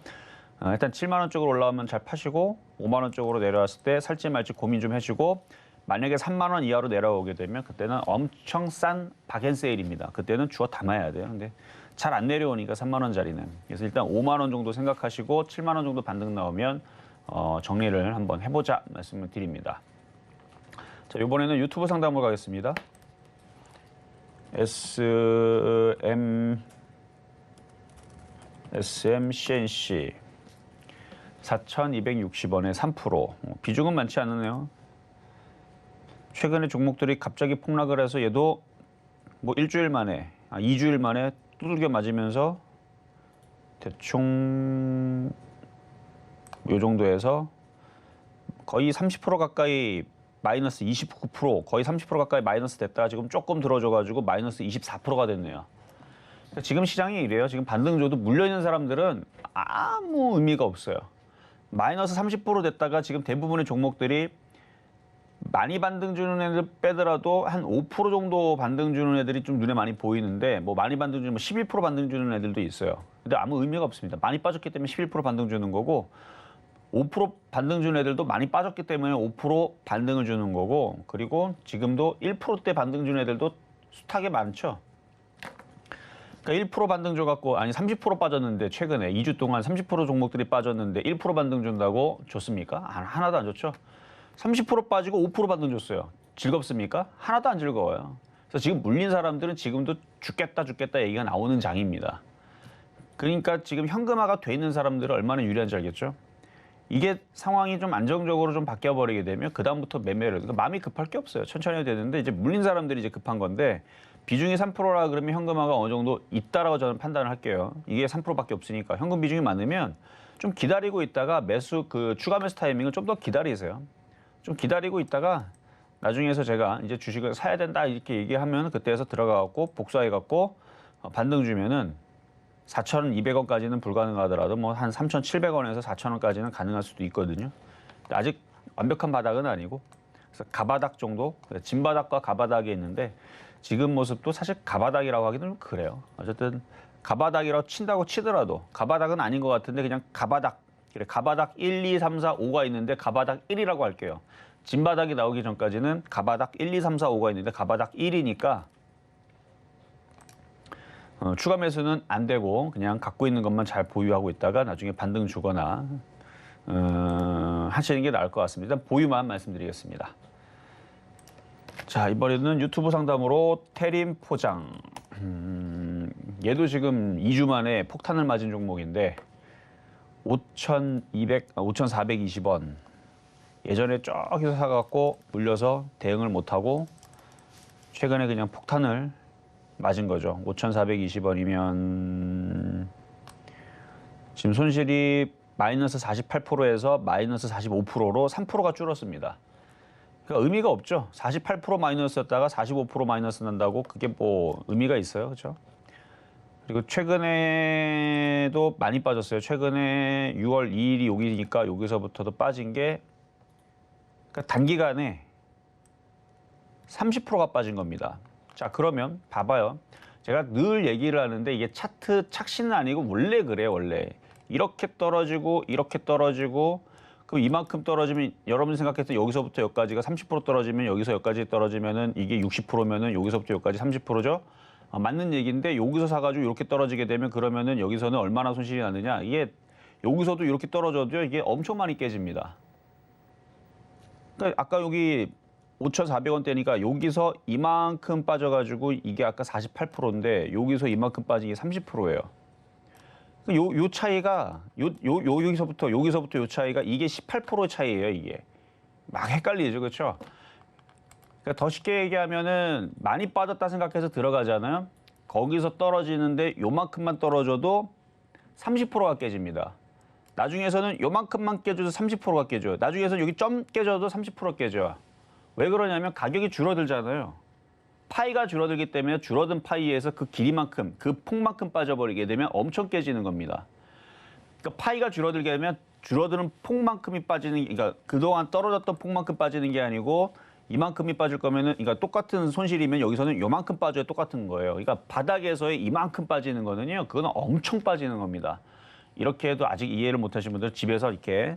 일단 7만 원 쪽으로 올라오면 잘 파시고 5만 원 쪽으로 내려왔을 때 살지 말지 고민 좀 해주고 만약에 3만 원 이하로 내려오게 되면 그때는 엄청 싼 박앤세일입니다. 그때는 주워 담아야 돼요. 근데 잘 안 내려오니까 3만 원짜리는. 그래서 일단 5만 원 정도 생각하시고 7만 원 정도 반등 나오면 정리를 한번 해보자 말씀을 드립니다. 자, 이번에는 유튜브 상담으로 가겠습니다. SMCNC 4,260원에 3%. 비중은 많지 않으네요. 최근에 종목들이 갑자기 폭락을 해서 얘도 뭐 2주일 만에 두들겨 맞으면서 대충 요 정도에서 거의 30% 가까이 마이너스 29%, 거의 30% 가까이 마이너스 됐다가 지금 조금 들어줘가지고 마이너스 24%가 됐네요. 그러니까 지금 시장이 이래요. 지금 반등 줘도 물려있는 사람들은 아무 의미가 없어요. 마이너스 30% 됐다가 지금 대부분의 종목들이 많이 반등 주는 애들 빼더라도 한 5% 정도 반등 주는 애들이 좀 눈에 많이 보이는데 뭐 많이 반등 주는 11% 반등 주는 애들도 있어요. 근데 아무 의미가 없습니다. 많이 빠졌기 때문에 11% 반등 주는 거고 5% 반등 주는 애들도 많이 빠졌기 때문에 5% 반등을 주는 거고 그리고 지금도 1%대 반등 주는 애들도 숱하게 많죠. 그러니까 1% 반등 줘갖고 아니 30% 빠졌는데 최근에 2주 동안 30% 종목들이 빠졌는데 1% 반등 준다고 좋습니까? 하나도 안 좋죠. 30% 빠지고 5% 반등 줬어요. 즐겁습니까? 하나도 안 즐거워요. 그래서 지금 물린 사람들은 지금도 죽겠다 얘기가 나오는 장입니다. 그러니까 지금 현금화가 돼 있는 사람들은 얼마나 유리한지 알겠죠? 이게 상황이 좀 안정적으로 좀 바뀌어버리게 되면 그다음부터 매매를, 그러니까 마음이 급할 게 없어요. 천천히 해도 되는데 이제 물린 사람들이 이제 급한 건데 비중이 3%라 그러면 현금화가 어느 정도 있다라고 저는 판단을 할게요. 이게 3%밖에 없으니까 현금 비중이 많으면 좀 기다리고 있다가 매수, 추가 매수 타이밍을 좀 더 기다리세요. 좀 기다리고 있다가 나중에서 제가 이제 주식을 사야 된다 이렇게 얘기하면 그때에서 들어가갖고 복사해갖고 반등 주면은 4,200원까지는 불가능하더라도 뭐 한 3,700원에서 4,000원까지는 가능할 수도 있거든요. 아직 완벽한 바닥은 아니고 그래서 가바닥 정도, 진바닥과 가바닥이 있는데 지금 모습도 사실 가바닥이라고 하기는 좀 그래요. 어쨌든 가바닥이라고 친다고 치더라도 가바닥은 아닌 것 같은데 그냥 가바닥, 그래 가바닥 1, 2, 3, 4, 5가 있는데 가바닥 1이라고 할게요. 진바닥이 나오기 전까지는 가바닥 1, 2, 3, 4, 5가 있는데 가바닥 1이니까 추가 매수는 안 되고 그냥 갖고 있는 것만 잘 보유하고 있다가 나중에 반등 주거나 하시는 게 나을 것 같습니다. 일단 보유만 말씀드리겠습니다. 자, 이번에는 유튜브 상담으로 태림 포장. 얘도 지금 2주 만에 폭탄을 맞은 종목인데 5,420원. 예전에 저기서 사갖고 물려서 대응을 못하고 최근에 그냥 폭탄을 맞은 거죠. 5,420원이면 지금 손실이 마이너스 48%에서 마이너스 45%로 3%가 줄었습니다. 그러니까 의미가 없죠. 48% 마이너스였다가 45% 마이너스 난다고 그게 뭐 의미가 있어요. 그렇죠? 그리고 최근에도 많이 빠졌어요. 최근에 6월 2일이 여기니까 여기서부터도 빠진 게 그러니까 단기간에 30%가 빠진 겁니다. 자, 그러면 봐봐요. 제가 늘 얘기를 하는데 이게 차트 착신은 아니고 원래 그래요. 원래 이렇게 떨어지고 이렇게 떨어지고 그럼 이만큼 떨어지면 여러분이 생각했을 때 여기서부터 여기까지가 30% 떨어지면 여기서 여기까지 떨어지면은 이게 60%면은 여기서부터 여기까지 30%죠. 맞는 얘기인데 여기서 사가지고 이렇게 떨어지게 되면 그러면은 여기서는 얼마나 손실이 나느냐. 이게 여기서도 이렇게 떨어져도요. 이게 엄청 많이 깨집니다. 그러니까 아까 여기 5,400원대니까 여기서 이만큼 빠져가지고 이게 아까 48%인데 여기서 이만큼 빠진 게 30%예요. 요 차이가 여기서부터 요 차이가 이게 18% 차이예요. 이게 막 헷갈리죠, 그렇죠? 그러니까 더 쉽게 얘기하면은 많이 빠졌다 생각해서 들어가잖아요. 거기서 떨어지는데 요만큼만 떨어져도 30%가 깨집니다. 나중에서는 요만큼만 깨져도 30%가 깨져요. 나중에서는 여기 점 깨져도 30% 깨져요. 왜 그러냐면 가격이 줄어들잖아요. 파이가 줄어들기 때문에 줄어든 파이에서 그 길이만큼, 그 폭만큼 빠져버리게 되면 엄청 깨지는 겁니다. 그러니까 파이가 줄어들게 되면 줄어드는 폭만큼이 빠지는, 그러니까 그동안 떨어졌던 폭만큼 빠지는 게 아니고 이만큼이 빠질 거면은, 그러니까 똑같은 손실이면 여기서는 요만큼 빠져야 똑같은 거예요. 그러니까 바닥에서의 이만큼 빠지는 거는요, 그거는 엄청 빠지는 겁니다. 이렇게 해도 아직 이해를 못 하신 분들 집에서 이렇게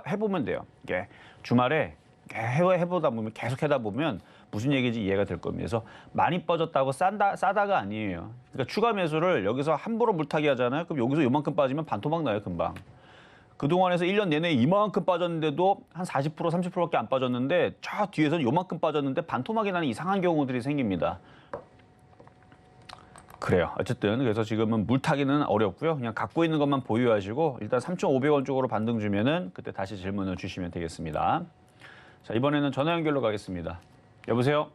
해보면 돼요. 이게 주말에 해보다 보면, 계속 하다 보면 무슨 얘기인지 이해가 될 겁니다. 그래서 많이 빠졌다고 싸다가 아니에요. 그러니까 추가 매수를 여기서 함부로 물타기 하잖아요. 그럼 여기서 요만큼 빠지면 반토막 나요, 금방. 그동안에서 1년 내내 이만큼 빠졌는데도 한 40%, 30%밖에 안 빠졌는데 저 뒤에서는 요만큼 빠졌는데 반토막이 나는 이상한 경우들이 생깁니다. 그래요. 어쨌든 그래서 지금은 물타기는 어렵고요. 그냥 갖고 있는 것만 보유하시고 일단 3,500원 쪽으로 반등 주면은 그때 다시 질문을 주시면 되겠습니다. 자, 이번에는 전화 연결로 가겠습니다. 여보세요?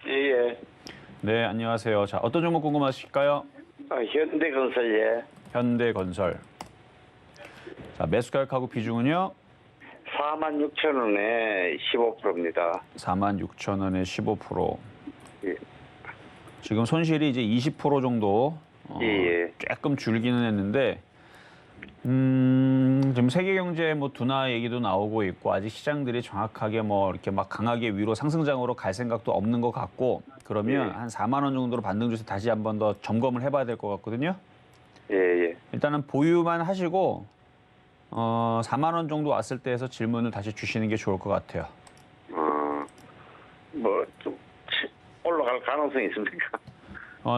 예. 네, 안녕하세요. 자, 어떤 종목 궁금하실까요? 현대건설, 예. 현대건설. 자, 매수 가격하고 비중은요? 46,000원에 15%입니다. 46,000원에 15%. 예. 지금 손실이 이제 20% 정도 예. 조금 줄기는 했는데 지금 세계 경제 뭐 둔화 얘기도 나오고 있고 아직 시장들이 정확하게 뭐 이렇게 막 강하게 위로 상승장으로 갈 생각도 없는 것 같고 그러면 예. 한 4만 원 정도로 반등 주서 다시 한 번 더 점검을 해봐야 될 것 같거든요. 예. 일단은 보유만 하시고 4만 원 정도 왔을 때에서 질문을 다시 주시는 게 좋을 것 같아요. 뭐 좀 올라갈 가능성이 있습니까?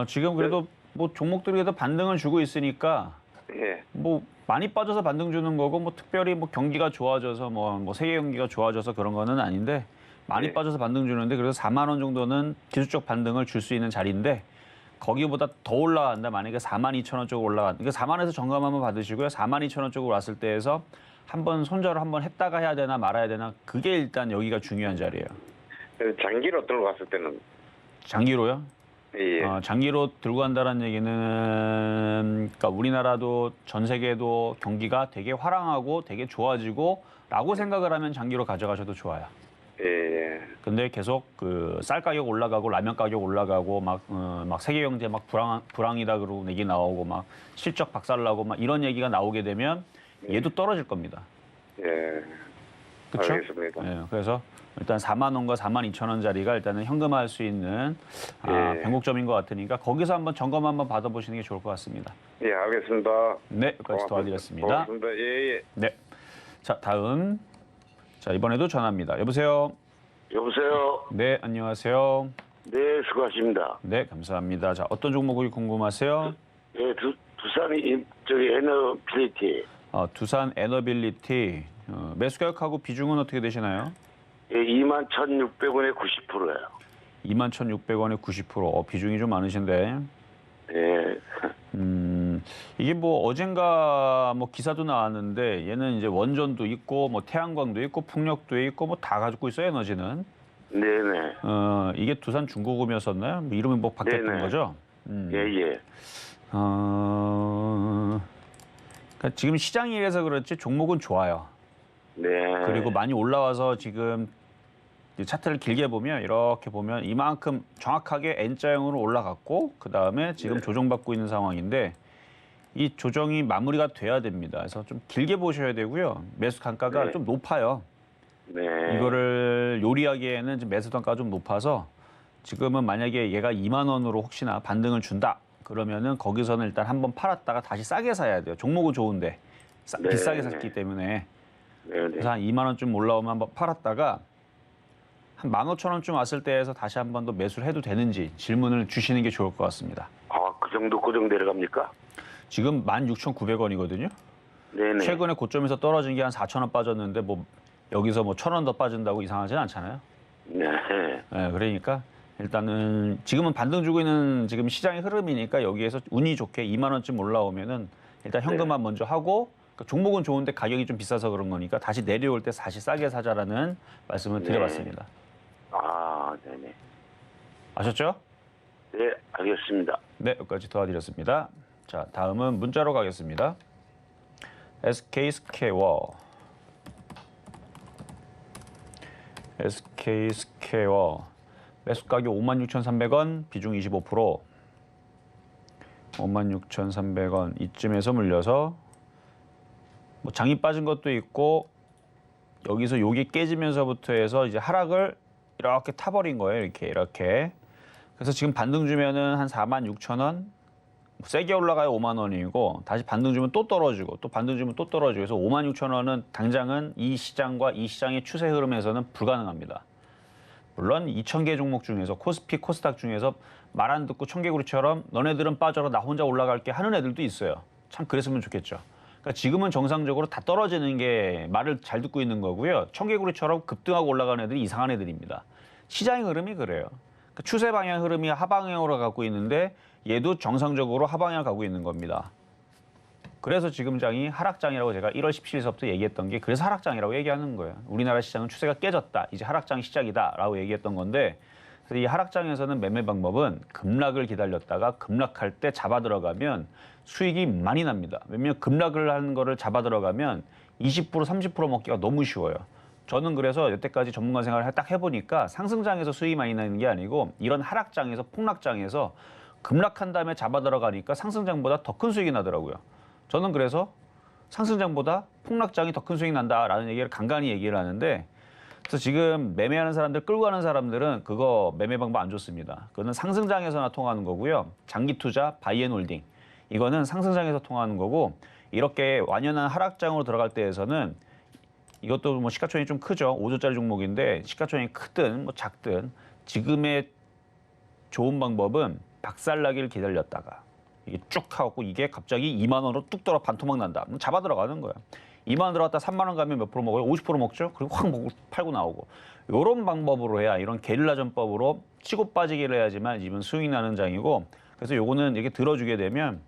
지금 그래도 뭐 종목들이 그래도 반등을 주고 있으니까 예. 뭐 많이 빠져서 반등 주는 거고 뭐 특별히 뭐 경기가 좋아져서 뭐 세계 경기가 좋아져서 그런 거는 아닌데 많이 네. 빠져서 반등 주는데 그래서 4만 원 정도는 기술적 반등을 줄 수 있는 자리인데 거기보다 더 올라간다. 만약에 42,000원 쪽으로 올라간다. 그러니까 4만 원에서 점검 한번 받으시고요. 42,000원 쪽으로 왔을 때에서 한번 손절을 한번 했다가 해야 되나 말아야 되나 그게 일단 여기가 중요한 자리예요. 장기로 들어갔을 때는 장기로요? 예. 장기로 들고 간다는 얘기는 그러니까 우리나라도 전 세계도 경기가 되게 화랑하고 되게 좋아지고 라고 생각을 하면 장기로 가져가셔도 좋아요. 예. 근데 계속 그 쌀 가격 올라가고 라면 가격 올라가고 막 세계 경제 막 불황이다 그러고 얘기 나오고 막 실적 박살나고 막 이런 얘기가 나오게 되면 얘도 떨어질 겁니다. 예. 그렇죠? 알겠습니다. 예, 그래서 일단 4만 원과 42,000원짜리가 일단은 현금화할 수 있는 예. 변곡점인 것 같으니까 거기서 한번 점검 한번 받아보시는 게 좋을 것 같습니다. 예, 알겠습니다. 네, 여기까지 도와드렸습니다. 고맙습니다. 예. 네, 자 다음, 자 이번에도 전화입니다. 여보세요. 여보세요. 네, 안녕하세요. 네, 수고하십니다. 네, 감사합니다. 자 어떤 종목이 궁금하세요? 예, 두산이 저기 에너빌리티. 두산 에너빌리티 매수 가격하고 비중은 어떻게 되시나요? 예, 21,600원에 90%예요. 21,600원에 90%. 비중이 좀 많으신데. 예. 이게 뭐 어젠가 뭐 기사도 나왔는데 얘는 이제 원전도 있고 뭐 태양광도 있고 풍력도 있고 뭐 다 가지고 있어요, 에너지는. 네네. 이게 두산 중고금이었었나요? 뭐 이름이 뭐 바뀌었던 네네. 거죠? 예. 그러니까 지금 시장이 이래서 그렇지 종목은 좋아요. 네. 그리고 많이 올라와서 지금 이 차트를 길게 보면 이렇게 보면 이만큼 정확하게 N자형으로 올라갔고 그 다음에 지금 네. 조정받고 있는 상황인데 이 조정이 마무리가 돼야 됩니다. 그래서 좀 길게 보셔야 되고요. 매수 단가가 네. 좀 높아요. 네. 이거를 요리하기에는 지금 매수 단가가 좀 높아서 지금은 만약에 얘가 2만 원으로 혹시나 반등을 준다. 그러면은 거기서는 일단 한번 팔았다가 다시 싸게 사야 돼요. 종목은 좋은데 네. 비싸게 샀기 때문에. 네. 그래서 한 2만 원쯤 올라오면 한번 팔았다가 한 15,000원쯤 왔을 때에서 다시 한 번 더 매수를 해도 되는지 질문을 주시는 게 좋을 것 같습니다. 그 정도 고정 내려갑니까? 지금 16,900원이거든요. 네네. 최근에 고점에서 떨어진 게 한 4,000원 빠졌는데 뭐 여기서 뭐 1,000원 더 빠진다고 이상하진 않잖아요. 네. 네, 그러니까 일단은 지금은 반등 주고 있는 지금 시장의 흐름이니까 여기에서 운이 좋게 2만 원쯤 올라오면은 일단 현금화 먼저 하고 그러니까 종목은 좋은데 가격이 좀 비싸서 그런 거니까 다시 내려올 때 다시 싸게 사자라는 말씀을 드려봤습니다. 네네. 아셨죠? 네, 알겠습니다. 네, 여기까지 도와드렸습니다. 자, 다음은 문자로 가겠습니다. SK스퀘어. 매수 가격 56,300원, 비중 25%. 56,300원 이쯤에서 물려서 뭐 장이 빠진 것도 있고 여기서 요게 깨지면서부터 해서 이제 하락을 이렇게 타버린 거예요. 이렇게. 그래서 지금 반등 주면은 한 46,000원, 세게 올라가요 5만 원이고 다시 반등 주면 또 떨어지고 또 반등 주면 또 떨어지고 그래서 56,000원은 당장은 이 시장과 이 시장의 추세 흐름에서는 불가능합니다. 물론 2,000개 종목 중에서 코스피, 코스닥 중에서 말 안 듣고 청개구리처럼 너네들은 빠져라 나 혼자 올라갈게 하는 애들도 있어요. 참 그랬으면 좋겠죠. 그러니까 지금은 정상적으로 다 떨어지는 게 말을 잘 듣고 있는 거고요. 청개구리처럼 급등하고 올라가는 애들이 이상한 애들입니다. 시장의 흐름이 그래요. 그러니까 추세 방향 흐름이 하방향으로 가고 있는데 얘도 정상적으로 하방향을 가고 있는 겁니다. 그래서 지금 장이 하락장이라고 제가 1월 17일서부터 얘기했던 게 그래서 하락장이라고 얘기하는 거예요. 우리나라 시장은 추세가 깨졌다. 이제 하락장 시작이다라고 얘기했던 건데 그래서 이 하락장에서는 매매 방법은 급락을 기다렸다가 급락할 때 잡아 들어가면 수익이 많이 납니다. 왜냐하면 급락을 하는 거를 잡아 들어가면 20% 30% 먹기가 너무 쉬워요. 저는 그래서 여태까지 전문가 생활을 딱 해보니까 상승장에서 수익이 많이 나는 게 아니고 이런 하락장에서 폭락장에서 급락한 다음에 잡아 들어가니까 상승장보다 더 큰 수익이 나더라고요. 저는 그래서 상승장보다 폭락장이 더 큰 수익이 난다라는 얘기를 간간히 얘기를 하는데 그래서 지금 매매하는 사람들 끌고 가는 사람들은 그거 매매 방법 안 좋습니다. 그거는 상승장에서나 통하는 거고요. 장기 투자, 바이앤홀딩 이거는 상승장에서 통하는 거고 이렇게 완연한 하락장으로 들어갈 때에서는 이것도 뭐 시가총액이 좀 크죠. 5조짜리 종목인데 시가총액이 크든 뭐 작든 지금의 좋은 방법은 박살나기를 기다렸다가 이게 쭉 하고 이게 갑자기 2만 원으로 뚝 떨어 반토막 난다. 잡아 들어가는 거야. 2만 원 들어갔다 3만 원 가면 몇 프로 먹어요? 50% 먹죠. 그리고 확 먹고 팔고 나오고. 이런 방법으로 해야 이런 게릴라 전법으로 치고 빠지기를 해야지만 지금 수익이 나는 장이고 그래서 요거는 이렇게 들어주게 되면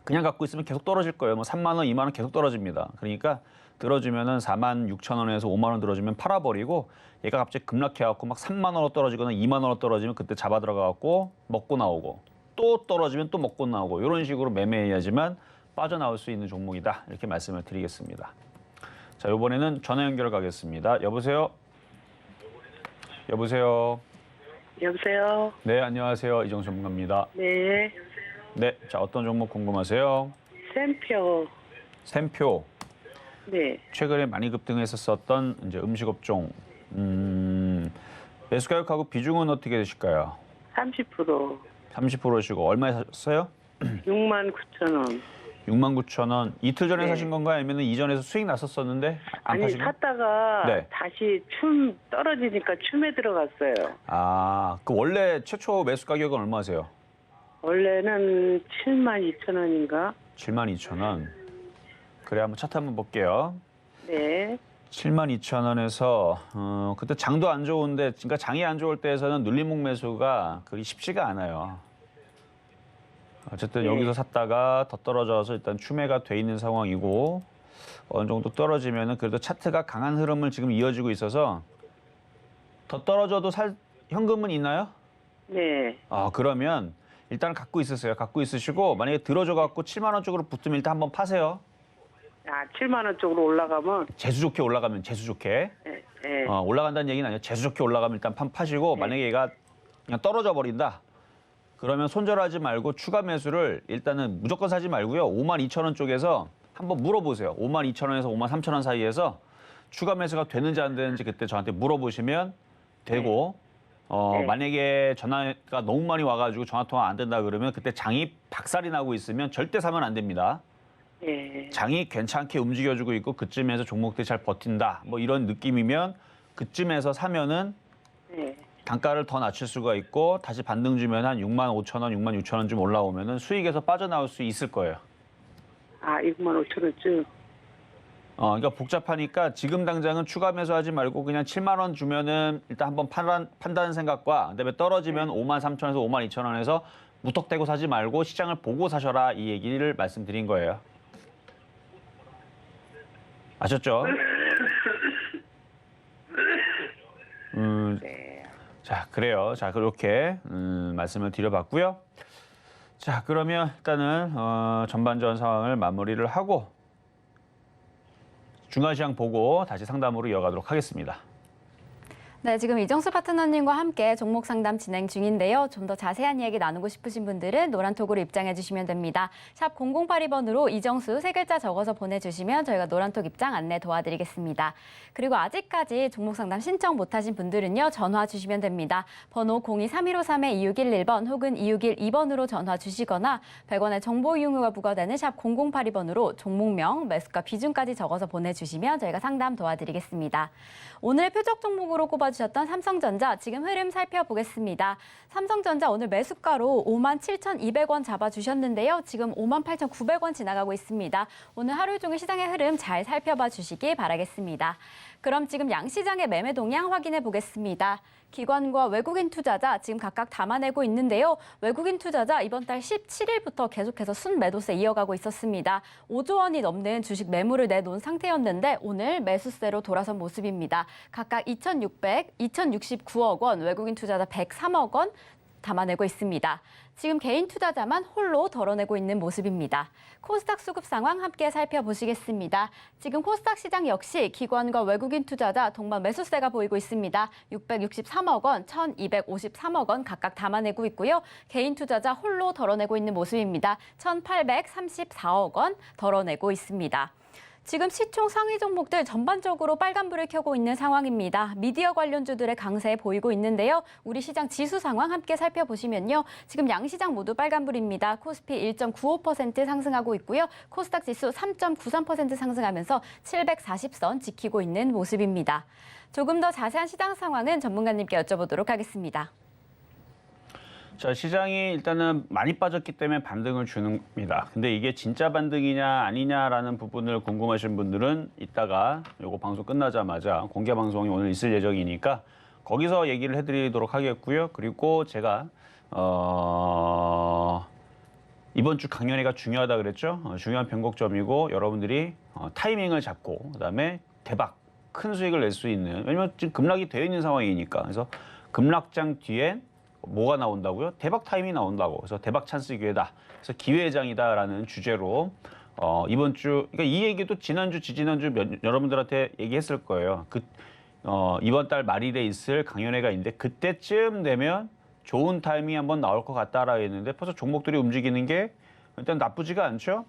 그냥 갖고 있으면 계속 떨어질 거예요. 뭐 3만 원, 2만 원 계속 떨어집니다. 그러니까 들어주면은 46,000원에서 5만 원 들어주면 팔아버리고 얘가 갑자기 급락해갖고 막 3만 원으로 떨어지거나 2만 원으로 떨어지면 그때 잡아 들어가갖고 먹고 나오고 또 떨어지면 또 먹고 나오고 이런 식으로 매매해야지만 빠져나올 수 있는 종목이다 이렇게 말씀을 드리겠습니다. 자 이번에는 전화 연결 가겠습니다. 여보세요? 여보세요? 여보세요? 네 안녕하세요 이정수 전문가입니다. 네. 네, 자 어떤 종목 궁금하세요? 샘표. 샘표. 네. 최근에 많이 급등했었던 이제 음식업종 매수 가격하고 비중은 어떻게 되실까요? 30%. 30%시고 얼마에 사셨어요? 69,000원. 69,000원. 이틀 전에 네. 사신 건가요? 아니면 이전에서 수익 났었었는데 안 아니 파시고? 샀다가 네. 다시 떨어지니까 춤에 들어갔어요. 아, 그 원래 최초 매수 가격은 얼마세요? 원래는 72,000원인가? 72,000원. 그래 한번 차트 한번 볼게요. 네. 72,000원에서 그때 장도 안 좋은데 그러니까 장이 안 좋을 때에서는 눌림목 매수가 그리 쉽지가 않아요. 어쨌든 네. 여기서 샀다가 더 떨어져서 일단 추매가 돼 있는 상황이고 어느 정도 떨어지면은 그래도 차트가 강한 흐름을 지금 이어지고 있어서 더 떨어져도 살 현금은 있나요? 네. 아 그러면 일단 갖고 있으세요. 갖고 있으시고 만약에 들어줘 갖고 7만 원 쪽으로 붙으면 일단 한번 파세요. 아, 7만 원 쪽으로 올라가면 재수 좋게 올라가면 재수 좋게 예. 올라간다는 얘기는 아니에요. 재수 좋게 올라가면 일단 파시고 만약에 얘가 그냥 떨어져 버린다. 그러면 손절하지 말고 추가 매수를 일단은 무조건 사지 말고요. 52,000원 쪽에서 한번 물어보세요. 52,000원에서 53,000원 사이에서 추가 매수가 되는지 안 되는지 그때 저한테 물어보시면 되고 네. 만약에 전화가 너무 많이 와가지고 전화통화 안 된다 그러면 그때 장이 박살이 나고 있으면 절대 사면 안 됩니다. 예. 장이 괜찮게 움직여주고 있고 그쯤에서 종목들이 잘 버틴다. 뭐 이런 느낌이면 그쯤에서 사면은 예. 단가를 더 낮출 수가 있고 다시 반등 주면 한 65,000원, 66,000원 좀 올라오면은 수익에서 빠져나올 수 있을 거예요. 아, 65,000원쯤. 그러니까 복잡하니까 지금 당장은 추가 매수하지 말고 그냥 7만 원 주면은 일단 한번 판다는 생각과 그다음에 떨어지면 53,000원에서 52,000원에서 무턱대고 사지 말고 시장을 보고 사셔라 이 얘기를 말씀드린 거예요. 아셨죠? 네. 자, 그래요. 자, 그렇게 말씀을 드려봤고요. 자, 그러면 일단은 전반전 상황을 마무리를 하고 중간시장 보고 다시 상담으로 이어가도록 하겠습니다. 네, 지금 이정수 파트너님과 함께 종목 상담 진행 중인데요. 좀 더 자세한 이야기 나누고 싶으신 분들은 노란톡으로 입장해 주시면 됩니다. 샵 0082번으로 이정수 세 글자 적어서 보내주시면 저희가 노란톡 입장 안내 도와드리겠습니다. 그리고 아직까지 종목 상담 신청 못하신 분들은요. 전화 주시면 됩니다. 번호 023153-2611번 혹은 2612번으로 전화 주시거나 100원의 정보 이용료가 부과되는 샵 0082번으로 종목명, 매수가 비중까지 적어서 보내주시면 저희가 상담 도와드리겠습니다. 오늘 표적 종목으로 꼽아주셨던 삼성전자 지금 흐름 살펴보겠습니다. 삼성전자 오늘 매수가로 57,200원 잡아주셨는데요. 지금 58,900원 지나가고 있습니다. 오늘 하루 종일 시장의 흐름 잘 살펴봐 주시기 바라겠습니다. 그럼 지금 양시장의 매매 동향 확인해 보겠습니다. 기관과 외국인 투자자 지금 각각 담아내고 있는데요. 외국인 투자자 이번 달 17일부터 계속해서 순매도세 이어가고 있었습니다. 5조 원이 넘는 주식 매물을 내놓은 상태였는데 오늘 매수세로 돌아선 모습입니다. 각각 2,600, 2,069억 원, 외국인 투자자 103억 원 담아내고 있습니다. 지금 개인 투자자만 홀로 덜어내고 있는 모습입니다. 코스닥 수급 상황 함께 살펴보시겠습니다. 지금 코스닥 시장 역시 기관과 외국인 투자자 동반 매수세가 보이고 있습니다. 663억 원, 1,253억 원 각각 담아내고 있고요. 개인 투자자 홀로 덜어내고 있는 모습입니다. 1,834억 원 덜어내고 있습니다. 지금 시총 상위 종목들 전반적으로 빨간불을 켜고 있는 상황입니다. 미디어 관련주들의 강세 보이고 있는데요. 우리 시장 지수 상황 함께 살펴보시면요. 지금 양시장 모두 빨간불입니다. 코스피 1.95% 상승하고 있고요. 코스닥 지수 3.93% 상승하면서 740선 지키고 있는 모습입니다. 조금 더 자세한 시장 상황은 전문가님께 여쭤보도록 하겠습니다. 자, 시장이 일단은 많이 빠졌기 때문에 반등을 주는입니다. 근데 이게 진짜 반등이냐 아니냐라는 부분을 궁금하신 분들은 이따가 요거 방송 끝나자마자 공개 방송이 오늘 있을 예정이니까 거기서 얘기를 해드리도록 하겠고요. 그리고 제가 이번 주 강연회가 중요하다 그랬죠. 중요한 변곡점이고 여러분들이 타이밍을 잡고 그다음에 대박 큰 수익을 낼 수 있는, 왜냐면 지금 급락이 되어 있는 상황이니까. 그래서 급락장 뒤엔 뭐가 나온다고요? 대박 타임이 나온다고. 그래서 대박 찬스 기회다. 그래서 기회장이다라는 주제로 이번 주, 그러니까 이 얘기도 지난주, 지지난주 여러분들한테 얘기했을 거예요. 이번 달 말일에 있을 강연회가 있는데 그때쯤 되면 좋은 타이밍이 한번 나올 것 같다라고 했는데 벌써 종목들이 움직이는 게 일단 나쁘지가 않죠.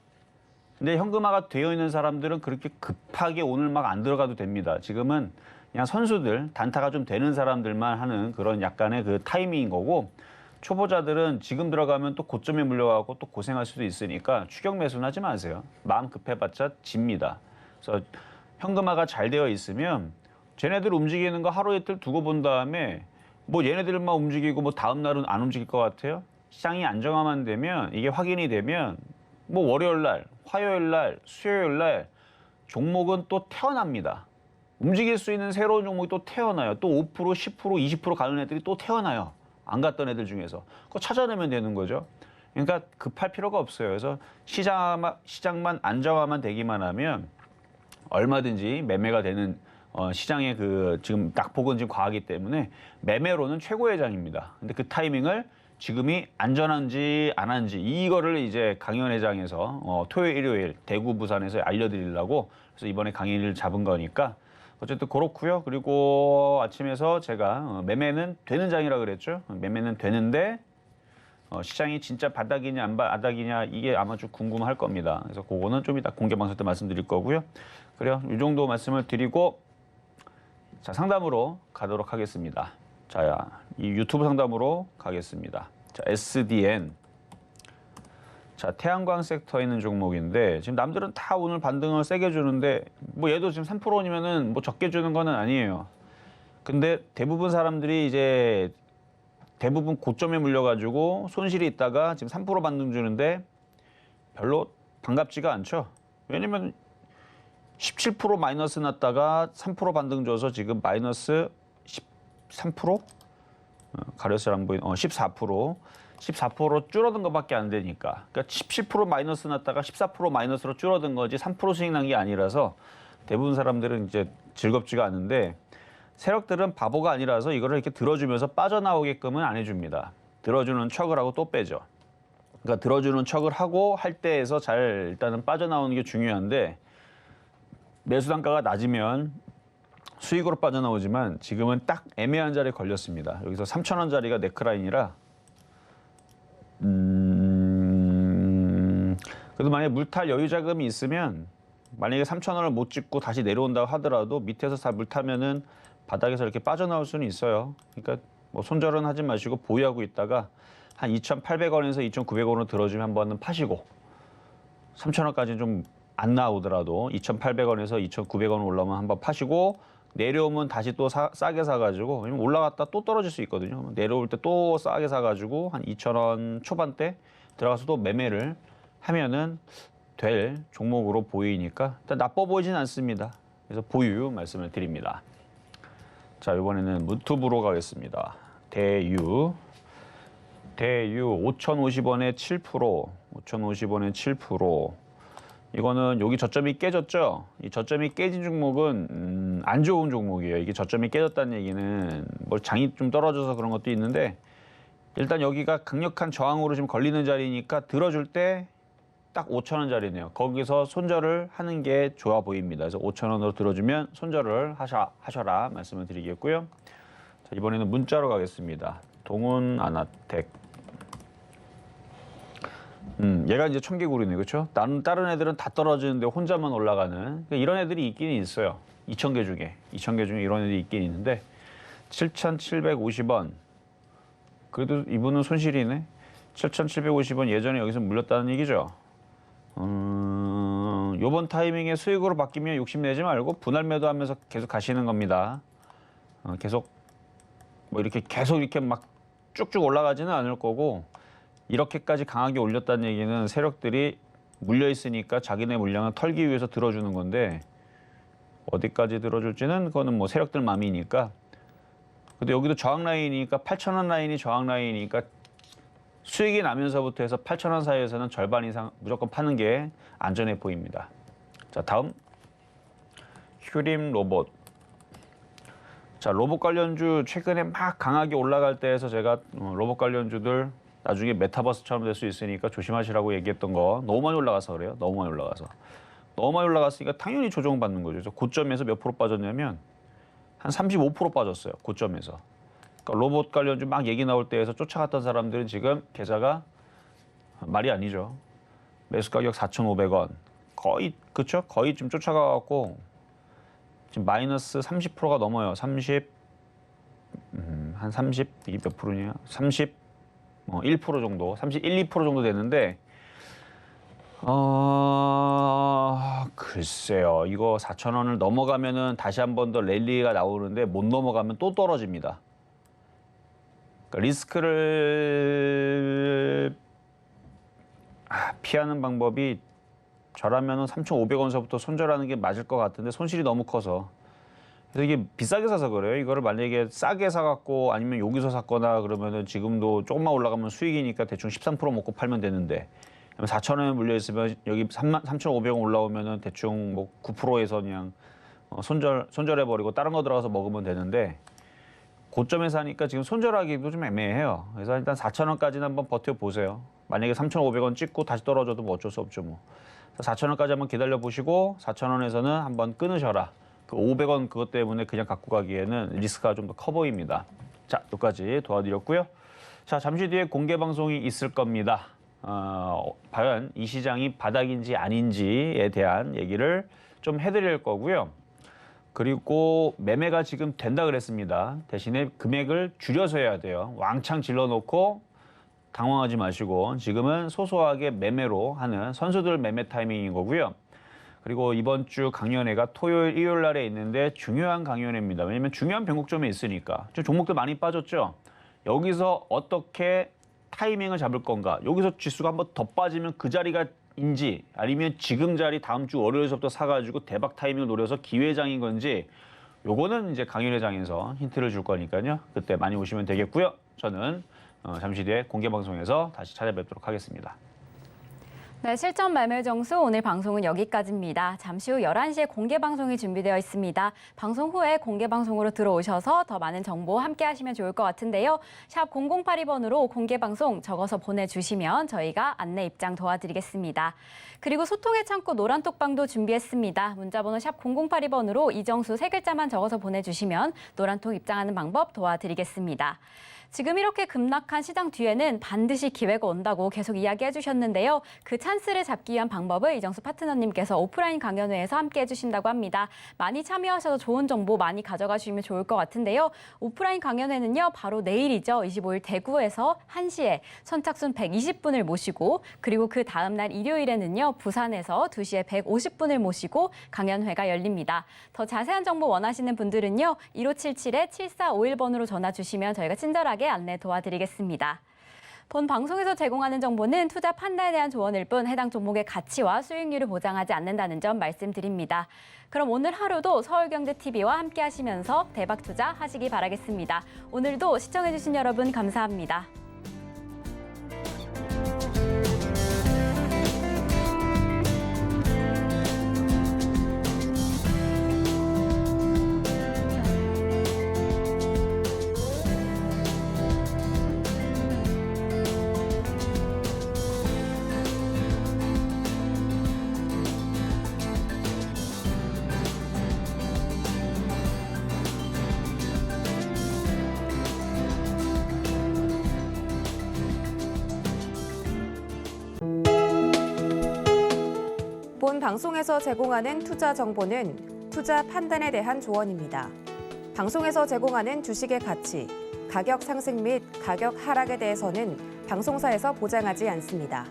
근데 현금화가 되어 있는 사람들은 그렇게 급하게 오늘 막 안 들어가도 됩니다. 지금은 그냥 선수들, 단타가 좀 되는 사람들만 하는 그런 약간의 그 타이밍인 거고, 초보자들은 지금 들어가면 또 고점에 물려가고 또 고생할 수도 있으니까 추격 매수는 하지 마세요. 마음 급해봤자 집니다. 그래서 현금화가 잘 되어 있으면 쟤네들 움직이는 거 하루 이틀 두고 본 다음에 뭐 얘네들만 움직이고 뭐 다음 날은 안 움직일 것 같아요. 시장이 안정화만 되면, 이게 확인이 되면 뭐 월요일 날, 화요일 날, 수요일 날 종목은 또 태어납니다. 움직일 수 있는 새로운 종목이 또 태어나요. 또 5%, 10%, 20% 가는 애들이 또 태어나요. 안 갔던 애들 중에서. 그거 찾아내면 되는 거죠. 그러니까 급할 필요가 없어요. 그래서 시장만 안정화만 되기만 하면 얼마든지 매매가 되는 시장의 지금 낙폭은 지금 과하기 때문에 매매로는 최고의 장입니다. 근데 그 타이밍을 지금이 안전한지 안 한지 이거를 이제 강연회장에서 토요일, 일요일 대구, 부산에서 알려드리려고 그래서 이번에 강의를 잡은 거니까 어쨌든 그렇고요. 그리고 아침에서 제가 매매는 되는 장이라 그랬죠. 매매는 되는데 시장이 진짜 바닥이냐 안 바닥이냐 이게 아마 좀 궁금할 겁니다. 그래서 그거는 좀 이따 공개 방송 때 말씀드릴 거고요. 그래요. 이 정도 말씀을 드리고 자, 상담으로 가도록 하겠습니다. 자, 이 유튜브 상담으로 가겠습니다. 자, SDN. 자, 태양광 섹터에 있는 종목인데 지금 남들은 다 오늘 반등을 세게 주는데 뭐 얘도 지금 3%이면은 뭐 적게 주는 거는 아니에요. 근데 대부분 사람들이 이제 대부분 고점에 물려가지고 손실이 있다가 지금 3% 반등 주는데 별로 반갑지가 않죠. 왜냐면 17% 마이너스 났다가 3% 반등 줘서 지금 마이너스 13%? 가려서 안 보이는 14% 줄어든 것밖에 안 되니까. 그러니까 17% 마이너스 났다가 14% 마이너스로 줄어든 거지 3% 수익 난 게 아니라서 대부분 사람들은 이제 즐겁지가 않은데 세력들은 바보가 아니라서 이거를 이렇게 들어주면서 빠져나오게끔은 안 해줍니다. 들어주는 척을 하고 또 빼죠. 그러니까 들어주는 척을 하고 할 때에서 잘 일단은 빠져나오는 게 중요한데 매수 단가가 낮으면 수익으로 빠져나오지만 지금은 딱 애매한 자리에 걸렸습니다. 여기서 3,000원짜리가 네크라인이라 그래도 만약에 물탈 여유 자금이 있으면 만약에 3,000원을 못 찍고 다시 내려온다고 하더라도 밑에서 다 물타면은 바닥에서 이렇게 빠져나올 수는 있어요. 그러니까 뭐 손절은 하지 마시고 보유하고 있다가 한 2,800원에서 2,900원으로 들어주면 한번은 파시고 3,000원까지는 좀 안 나오더라도 2,800원에서 2,900원 올라오면 한번 파시고 내려오면 다시 또 싸게 사가지고 왜냐면 올라갔다 또 떨어질 수 있거든요. 내려올 때 또 싸게 사가지고 한 2,000원 초반대 들어가서 또 매매를 하면은 될 종목으로 보이니까 일단 나빠 보이진 않습니다. 그래서 보유 말씀을 드립니다. 자, 이번에는 무투브로 가겠습니다. 대유 5,050원에 7%, 5,050원에 7%. 이거는 여기 저점이 깨졌죠. 이 저점이 깨진 종목은 안 좋은 종목이에요. 이게 저점이 깨졌다는 얘기는 뭐 장이 좀 떨어져서 그런 것도 있는데 일단 여기가 강력한 저항으로 지금 걸리는 자리니까 들어줄 때 딱 5,000원짜리네요. 거기서 손절을 하는 게 좋아 보입니다. 그래서 5,000원으로 들어주면 손절을 하셔라 말씀을 드리겠고요. 자, 이번에는 문자로 가겠습니다. 동훈 아나텍. 얘가 이제 청개구리네, 그렇죠? 다른 애들은 다 떨어지는데 혼자만 올라가는 그러니까 이런 애들이 있긴 있어요. 2,000개 중에 이런 애들이 있긴 있는데 7,750원. 그래도 이분은 손실이네. 7,750원 예전에 여기서 물렸다는 얘기죠. 요번 타이밍에 수익으로 바뀌면 욕심내지 말고 분할 매도하면서 계속 가시는 겁니다. 계속 뭐 이렇게 막 쭉쭉 올라가지는 않을 거고 이렇게까지 강하게 올렸다는 얘기는 세력들이 물려 있으니까 자기네 물량을 털기 위해서 들어주는 건데 어디까지 들어줄지는 그거는 뭐 세력들 맘이니까. 근데 여기도 저항 라인이니까 8,000원 라인이 저항 라인이니까 수익이 나면서부터 해서 8,000원 사이에서는 절반 이상 무조건 파는 게 안전해 보입니다. 자, 다음 휴림 로봇. 자, 로봇 관련주 최근에 막 강하게 올라갈 때에서 제가 로봇 관련주들 나중에 메타버스처럼 될 수 있으니까 조심하시라고 얘기했던 거 너무 많이 올라가서 그래요. 너무 많이 올라갔으니까 당연히 조정받는 거죠. 그래서 고점에서 몇 프로 빠졌냐면 한 35% 빠졌어요. 고점에서. 그러니까 로봇 관련주 막 얘기 나올 때에서 쫓아갔던 사람들은 지금 계좌가 말이 아니죠. 매수 가격 4,500원. 거의 그렇죠? 거의 좀 쫓아가갖고 지금 마이너스 30%가 넘어요. 30 이게 몇 프로냐? 1% 정도, 31, 2% 정도 되는데 글쎄요. 이거 4,000원을 넘어가면은 다시 한 번 더 랠리가 나오는데 못 넘어가면 또 떨어집니다. 그러니까 리스크를 피하는 방법이 저라면은 3,500원서부터 손절하는 게 맞을 것 같은데 손실이 너무 커서. 그래서 이게 비싸게 사서 그래요. 이거를 만약에 싸게 사갖고 아니면 여기서 샀거나 그러면은 지금도 조금만 올라가면 수익이니까 대충 13% 먹고 팔면 되는데 4,000원에 물려 있으면 여기 3,500원 올라오면은 대충 뭐 9%에서 그냥 손절해버리고 다른 거 들어가서 먹으면 되는데 고점에 사니까 지금 손절하기도 좀 애매해요. 그래서 일단 4,000원까지는 한번 버텨보세요. 만약에 3,500원 찍고 다시 떨어져도 뭐 어쩔 수 없죠 뭐. 4,000원까지 한번 기다려 보시고 4,000원에서는 한번 끊으셔라. 그 500원 그것 때문에 그냥 갖고 가기에는 리스크가 좀 더 커 보입니다. 자, 여기까지 도와드렸고요. 자, 잠시 뒤에 공개 방송이 있을 겁니다. 과연 이 시장이 바닥인지 아닌지에 대한 얘기를 좀 해드릴 거고요. 그리고 매매가 지금 된다 그랬습니다. 대신에 금액을 줄여서 해야 돼요. 왕창 질러놓고 당황하지 마시고 지금은 소소하게 매매로 하는 선수들 매매 타이밍인 거고요. 그리고 이번 주 강연회가 토요일, 일요일 날에 있는데 중요한 강연회입니다. 왜냐면 중요한 변곡점에 있으니까. 지금 종목들 많이 빠졌죠? 여기서 어떻게 타이밍을 잡을 건가? 여기서 지수가 한번 더 빠지면 그 자리가 인지 아니면 지금 자리 다음 주 월요일서부터 사가지고 대박 타이밍을 노려서 기회장인 건지 요거는 이제 강연회장에서 힌트를 줄 거니까요. 그때 많이 오시면 되겠고요. 저는 잠시 뒤에 공개 방송에서 다시 찾아뵙도록 하겠습니다. 네, 실전 매매 정수 오늘 방송은 여기까지입니다. 잠시 후 11시에 공개 방송이 준비되어 있습니다. 방송 후에 공개 방송으로 들어오셔서 더 많은 정보 함께 하시면 좋을 것 같은데요. 샵 0082번으로 공개 방송 적어서 보내주시면 저희가 안내 입장 도와드리겠습니다. 그리고 소통의 창구 노란톡방도 준비했습니다. 문자번호 샵 0082번으로 이정수 3글자만 적어서 보내주시면 노란톡 입장하는 방법 도와드리겠습니다. 지금 이렇게 급락한 시장 뒤에는 반드시 기회가 온다고 계속 이야기해 주셨는데요. 그 찬스를 잡기 위한 방법을 이정수 파트너님께서 오프라인 강연회에서 함께 해주신다고 합니다. 많이 참여하셔서 좋은 정보 많이 가져가시면 좋을 것 같은데요. 오프라인 강연회는요, 바로 내일이죠. 25일 대구에서 1시에 선착순 120분을 모시고 그리고 그 다음 날 일요일에는요, 부산에서 2시에 150분을 모시고 강연회가 열립니다. 더 자세한 정보 원하시는 분들은요, 1577-7451번으로 전화 주시면 저희가 친절하게 안내 도와드리겠습니다. 본 방송에서 제공하는 정보는 투자 판단에 대한 조언일 뿐 해당 종목의 가치와 수익률을 보장하지 않는다는 점 말씀드립니다. 그럼 오늘 하루도 서울경제TV와 함께 하시면서 대박 투자 하시기 바라겠습니다. 오늘도 시청해주신 여러분 감사합니다. 본 방송에서 제공하는 투자 정보는 투자 판단에 대한 조언입니다. 방송에서 제공하는 주식의 가치, 가격 상승 및 가격 하락에 대해서는 방송사에서 보장하지 않습니다.